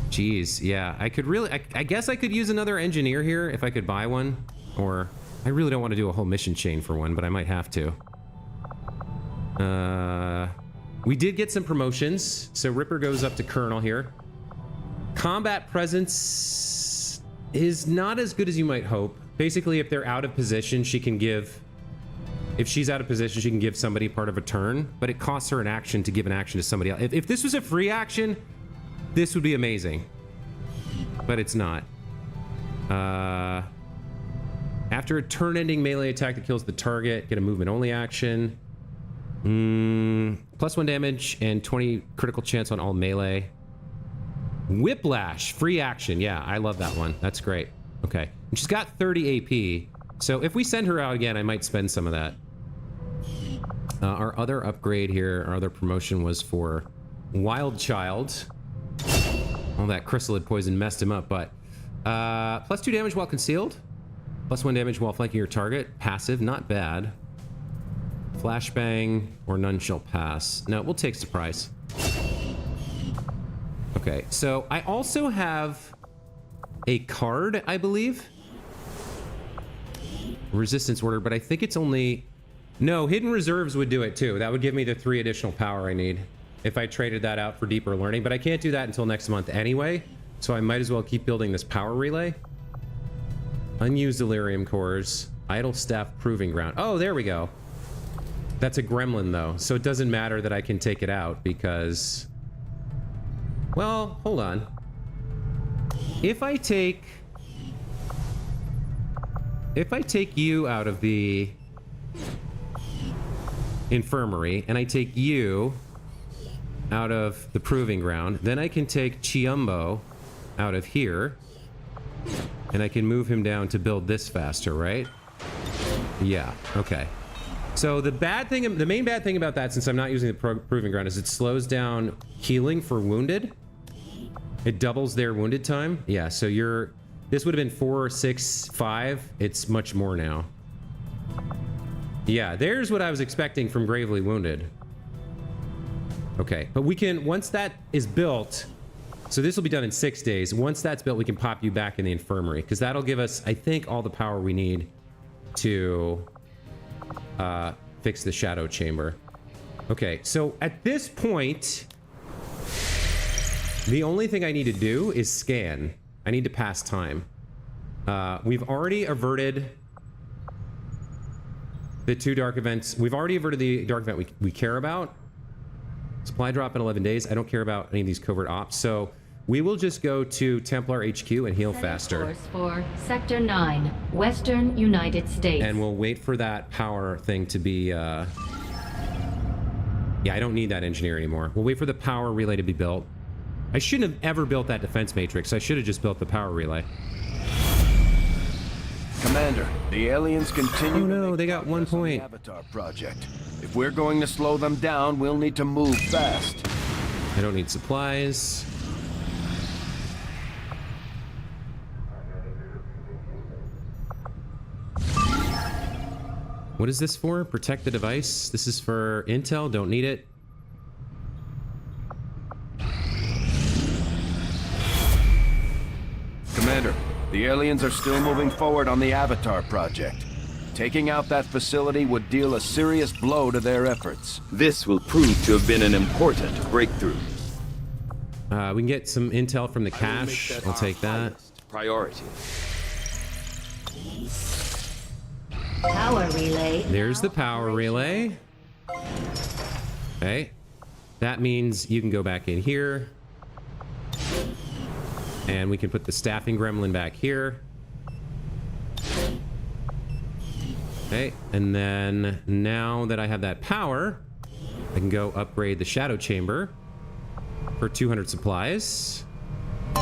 Speaker 1: Geez, yeah, I could really, I guess I could use another engineer here if I could buy one, or I really don't want to do a whole mission chain for one, but I might have to. We did get some promotions, so Ripper goes up to Colonel here. Combat presence is not as good as you might hope. Basically, if they're out of position, she can give... If she's out of position, she can give somebody part of a turn, but it costs her an action to give an action to somebody else. If this was a free action, this would be amazing. But it's not. After a turn-ending melee attack that kills the target, get a movement-only action. +1 damage and 20 critical chance on all melee. Whiplash, free action. Yeah, I love that one. That's great. Okay. And she's got 30 AP. So if we send her out again, I might spend some of that. Our other upgrade here, our other promotion was for Wild Child. All that chrysalid poison messed him up, but +2 damage while concealed. +1 damage while flanking your target. Passive, not bad. Flashbang or none shall pass. No, we'll take surprise. Okay, so I also have a card, I believe. Resistance order, but I think it's only... No, hidden reserves would do it too. That would give me the 3 additional power I need. if I traded that out for deeper learning, but I can't do that until next month anyway, so I might as well keep building this power relay. Unused delirium cores, idle staff proving ground. Oh, there we go. That's a gremlin though, so it doesn't matter that I can take it out because, well, hold on. If I take you out of the infirmary and I take you out of the proving ground, then I can take Chiumbo out of here and I can move him down to build this faster, right? Yeah, okay. So the main bad thing about that, since I'm not using the proving ground, is it slows down healing for wounded. It doubles their wounded time. Yeah, so this would have been 4, 6, 5. It's much more now. Yeah, there's what I was expecting from gravely wounded. Okay, but we can, once that is built, so this will be done in 6 days. Once that's built, we can pop you back in the infirmary, because that'll give us, I think, all the power we need to fix the shadow chamber. Okay, so at this point, the only thing I need to do is scan. I need to pass time. We've already averted the 2 dark events. We've already averted the dark event we care about. Supply drop in 11 days. I don't care about any of these covert ops. So we will just go to Templar HQ and heal faster.
Speaker 7: Course for Sector 9, Western United States.
Speaker 1: And we'll wait for that power thing to be... Yeah, I don't need that engineer anymore. We'll wait for the power relay to be built. I shouldn't have ever built that defense matrix. I should have just built the power relay.
Speaker 4: Commander, the aliens continue.
Speaker 1: Oh no, they got 1 point.
Speaker 4: Avatar project. If we're going to slow them down, we'll need to move fast.
Speaker 1: I don't need supplies. What is this for? Protect the device. This is for intel. Don't need it.
Speaker 4: Commander, the aliens are still moving forward on the Avatar project. Taking out that facility would deal a serious blow to their efforts.
Speaker 9: This will prove to have been an important breakthrough.
Speaker 1: We can get some intel from the cache. I'll take that.
Speaker 9: Priority.
Speaker 7: Power relay.
Speaker 1: There's the power relay. Okay. That means you can go back in here. And we can put the staffing gremlin back here. Okay, and then now that I have that power, I can go upgrade the shadow chamber for 200 supplies.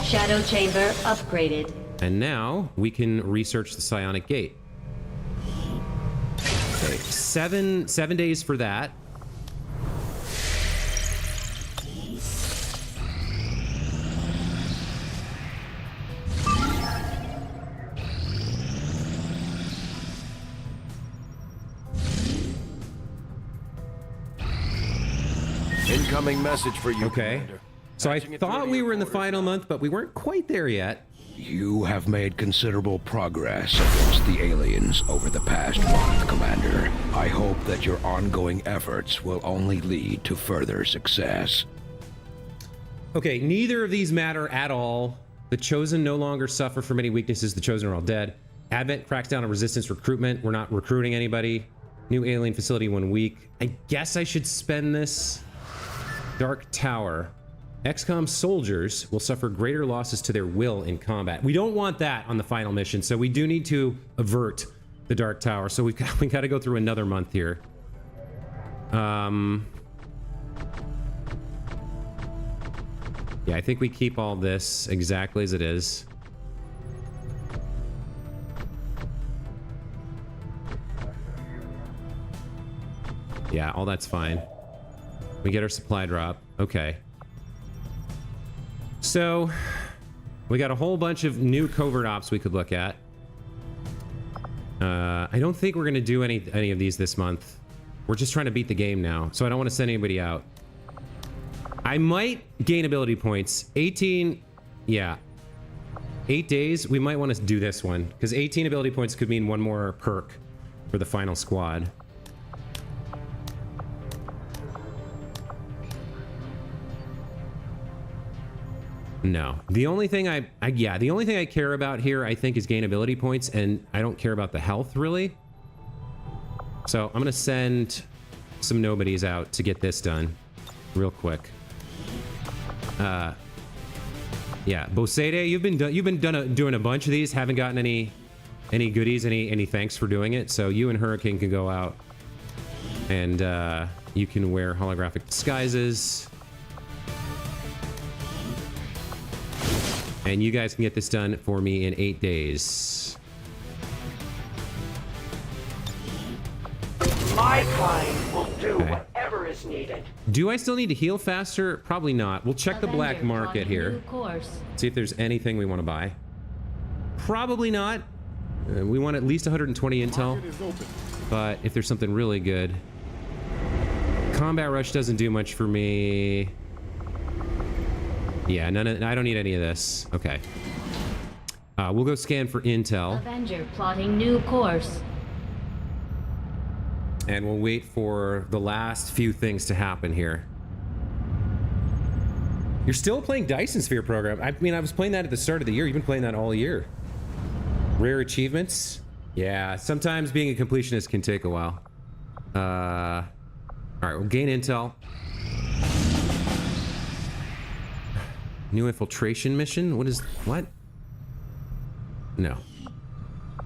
Speaker 7: Shadow chamber upgraded.
Speaker 1: And now we can research the psionic gate. Okay, seven days for that.
Speaker 4: Incoming message for you,
Speaker 1: Okay.
Speaker 4: Commander.
Speaker 1: So I
Speaker 4: Patching it through
Speaker 1: thought
Speaker 4: to
Speaker 1: we
Speaker 4: your
Speaker 1: were in the
Speaker 4: quarters.
Speaker 1: final month, but we weren't quite there yet.
Speaker 3: You have made considerable progress against the aliens over the past month, Commander. I hope that your ongoing efforts will only lead to further success.
Speaker 1: Okay, neither of these matter at all. The Chosen no longer suffer from any weaknesses. The Chosen are all dead. Advent cracks down on resistance recruitment. We're not recruiting anybody. New alien facility 1 week. I guess I should spend this. Dark Tower. XCOM soldiers will suffer greater losses to their will in combat. We don't want that on the final mission, so we do need to avert the Dark Tower. So we got to go through another month here. Yeah, I think we keep all this exactly as it is. Yeah, all that's fine. We get our supply drop. Okay. So, we got a whole bunch of new covert ops we could look at. I don't think we're going to do any of these this month. We're just trying to beat the game now, so I don't want to send anybody out. I might gain ability points. 18, yeah. 8 days, we might want to do this one, because 18 ability points could mean one more perk for the final squad. No. The only thing the only thing I care about here, I think, is gain ability points, and I don't care about the health, really. So I'm going to send some nobodies out to get this done real quick. Yeah, Bosede, you've been doing a bunch of these, haven't gotten any goodies, any thanks for doing it. So you and Hurricane can go out and you can wear holographic disguises. And you guys can get this done for me in 8 days.
Speaker 2: My kind will do whatever is needed.
Speaker 1: Do I still need to heal faster? Probably not. We'll check the black
Speaker 7: Avenger
Speaker 1: market
Speaker 7: plotting
Speaker 1: here.
Speaker 7: new course.
Speaker 1: See if there's anything we want to buy. Probably not. We want at least 120 intel. But if there's something really good. Combat rush doesn't do much for me. Yeah, I don't need any of this. Okay. We'll go scan for intel.
Speaker 7: Avenger plotting new course.
Speaker 1: And we'll wait for the last few things to happen here. You're still playing Dyson Sphere program. I mean, I was playing that at the start of the year. You've been playing that all year. Rare achievements. Yeah, sometimes being a completionist can take a while. All right, we'll gain intel. New infiltration mission? What? No.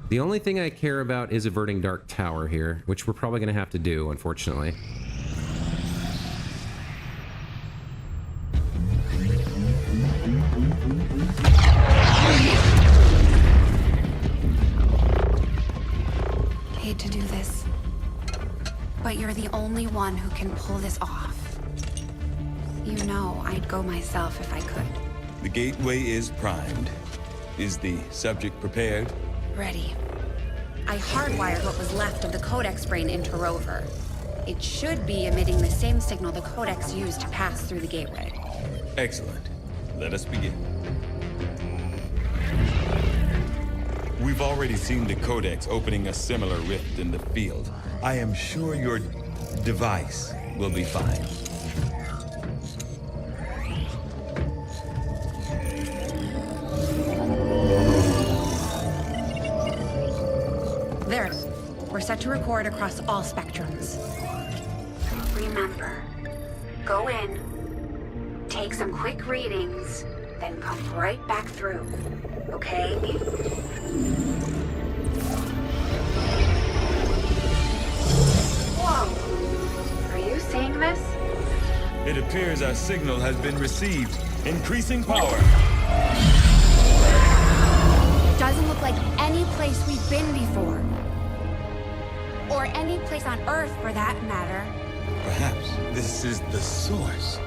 Speaker 1: The only thing I care about is averting Dark Tower here, which we're probably going to have to do, unfortunately.
Speaker 8: Hate to do this, but you're the only one who can pull this off. You know I'd go myself if I could.
Speaker 10: The gateway is primed. Is the subject prepared?
Speaker 8: Ready. I hardwired what was left of the Codex brain into Rover. It should be emitting the same signal the Codex used to pass through the gateway.
Speaker 10: Excellent. Let us begin. We've already seen the Codex opening a similar rift in the field. I am sure your device will be fine.
Speaker 8: There. We're set to record across all spectrums. Remember, go in, take some quick readings, then come right back through. Okay? Whoa. Are you seeing this?
Speaker 10: It appears our signal has been received. Increasing power.
Speaker 8: Doesn't look like any place we've been before. Or any place on Earth, for that matter.
Speaker 10: Perhaps this is the source.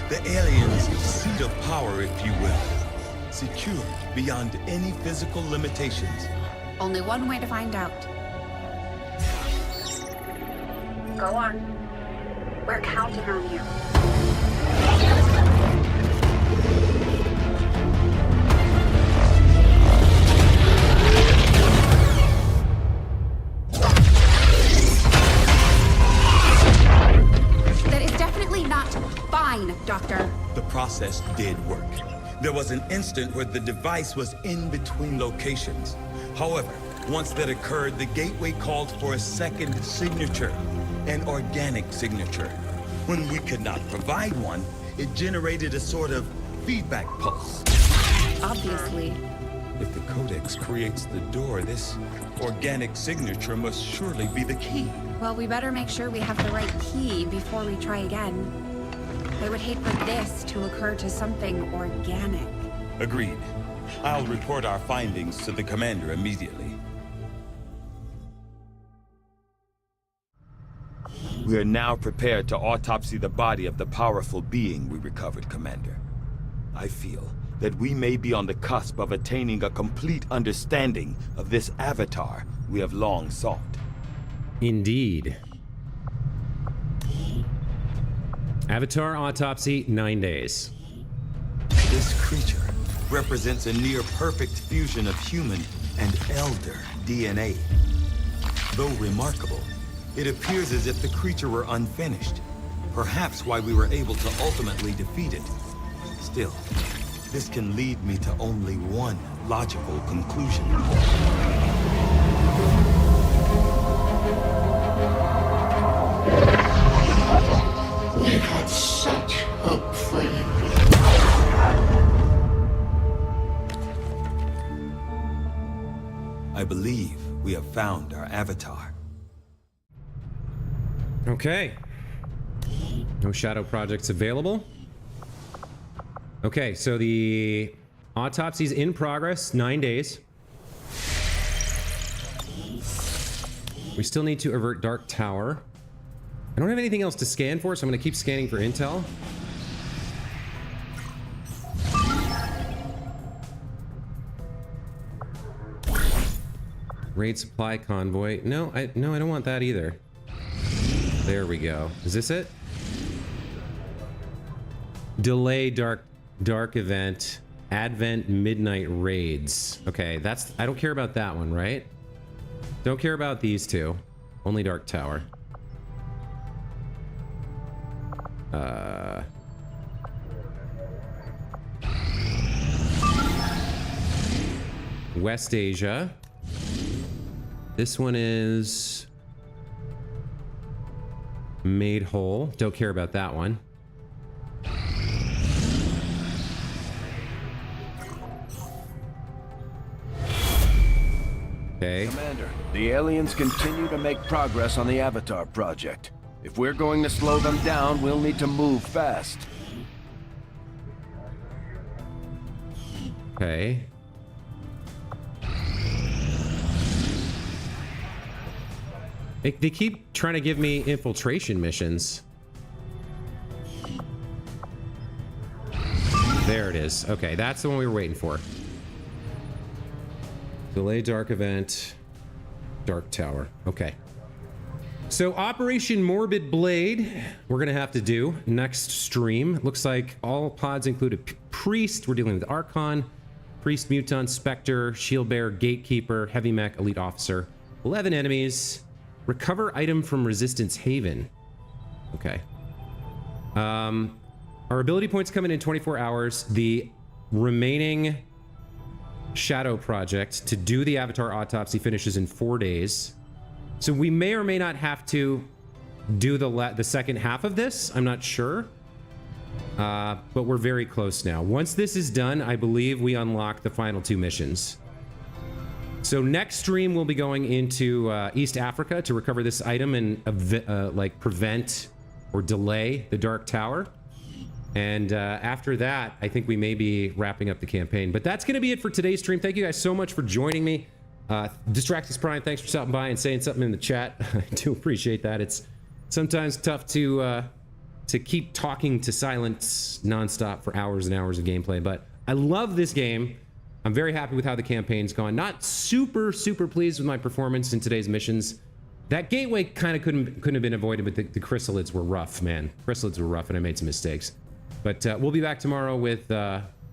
Speaker 10: The aliens' seat of power, if you will. Secured beyond any physical limitations.
Speaker 8: Only one way to find out. Go on. We're counting on you. Doctor.
Speaker 10: The process did work. There was an instant where the device was in between locations. However, once that occurred, the gateway called for a second signature, an organic signature. When we could not provide one, it generated a sort of feedback pulse.
Speaker 8: Obviously.
Speaker 10: If the Codex creates the door, this organic signature must surely be the key.
Speaker 8: Well, we better make sure we have the right key before we try again. I would hate for this to occur to something organic.
Speaker 10: Agreed. I'll report our findings to the commander immediately. We are now prepared to autopsy the body of the powerful being we recovered, Commander. I feel that we may be on the cusp of attaining a complete understanding of this avatar we have long sought.
Speaker 1: Indeed. Avatar autopsy, 9 days.
Speaker 10: This creature represents a near-perfect fusion of human and elder DNA. Though remarkable, it appears as if the creature were unfinished. Perhaps why we were able to ultimately defeat it. Still, This can lead me to only one logical conclusion.
Speaker 11: We had such hope for you.
Speaker 10: I believe we have found our avatar.
Speaker 1: Okay. No shadow projects available. Okay, so the autopsy's in progress, 9 days. We still need to avert Dark Tower. I don't have anything else to scan for, so I'm going to keep scanning for intel. Raid supply convoy. No, I don't want that either. There we go. Is this it? Delay dark event. Advent midnight raids. Okay, that's... I don't care about that one, right? Don't care about these two. Only Dark Tower. West Asia. This one is made whole. Don't care about that one. Okay.
Speaker 4: Commander, the aliens continue to make progress on the Avatar project. If we're going to slow them down, we'll need to move fast.
Speaker 1: Okay. They keep trying to give me infiltration missions. There it is. Okay, that's the one we were waiting for. Delay dark event. Dark Tower. Okay. So Operation Morbid Blade, we're going to have to do next stream. Looks like all pods include a priest. We're dealing with Archon, priest, mutant, specter, shield bearer, gatekeeper, heavy mech, elite officer. 11 enemies. Recover item from Resistance Haven. Okay. Our ability points come in 24 hours. The remaining shadow project to do the Avatar autopsy finishes in 4 days. So we may or may not have to do the second half of this. I'm not sure. But we're very close now. Once this is done, I believe we unlock the final 2 missions. So next stream, we'll be going into East Africa to recover this item and like prevent or delay the Dark Tower. And after that, I think we may be wrapping up the campaign. But that's going to be it for today's stream. Thank you guys so much for joining me. Distractus Prime, thanks for stopping by and saying something in the chat. I do appreciate that. It's sometimes tough to keep talking to silence nonstop for hours and hours of gameplay. But I love this game. I'm very happy with how the campaign's gone. Not super pleased with my performance in today's missions. That gateway kind of couldn't have been avoided, but the chrysalids were rough, man. Chrysalids were rough, and I made some mistakes. But we'll be back tomorrow with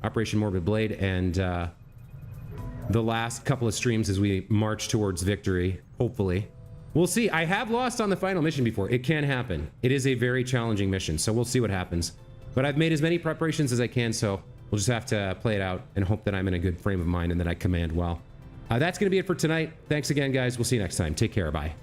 Speaker 1: Operation Morbid Blade and the last couple of streams as we march towards victory, hopefully. We'll see. I have lost on the final mission before. It can happen. It is a very challenging mission, so we'll see what happens. But I've made as many preparations as I can, so we'll just have to play it out and hope that I'm in a good frame of mind and that I command well. That's going to be it for tonight. Thanks again, guys. We'll see you next time. Take care. Bye.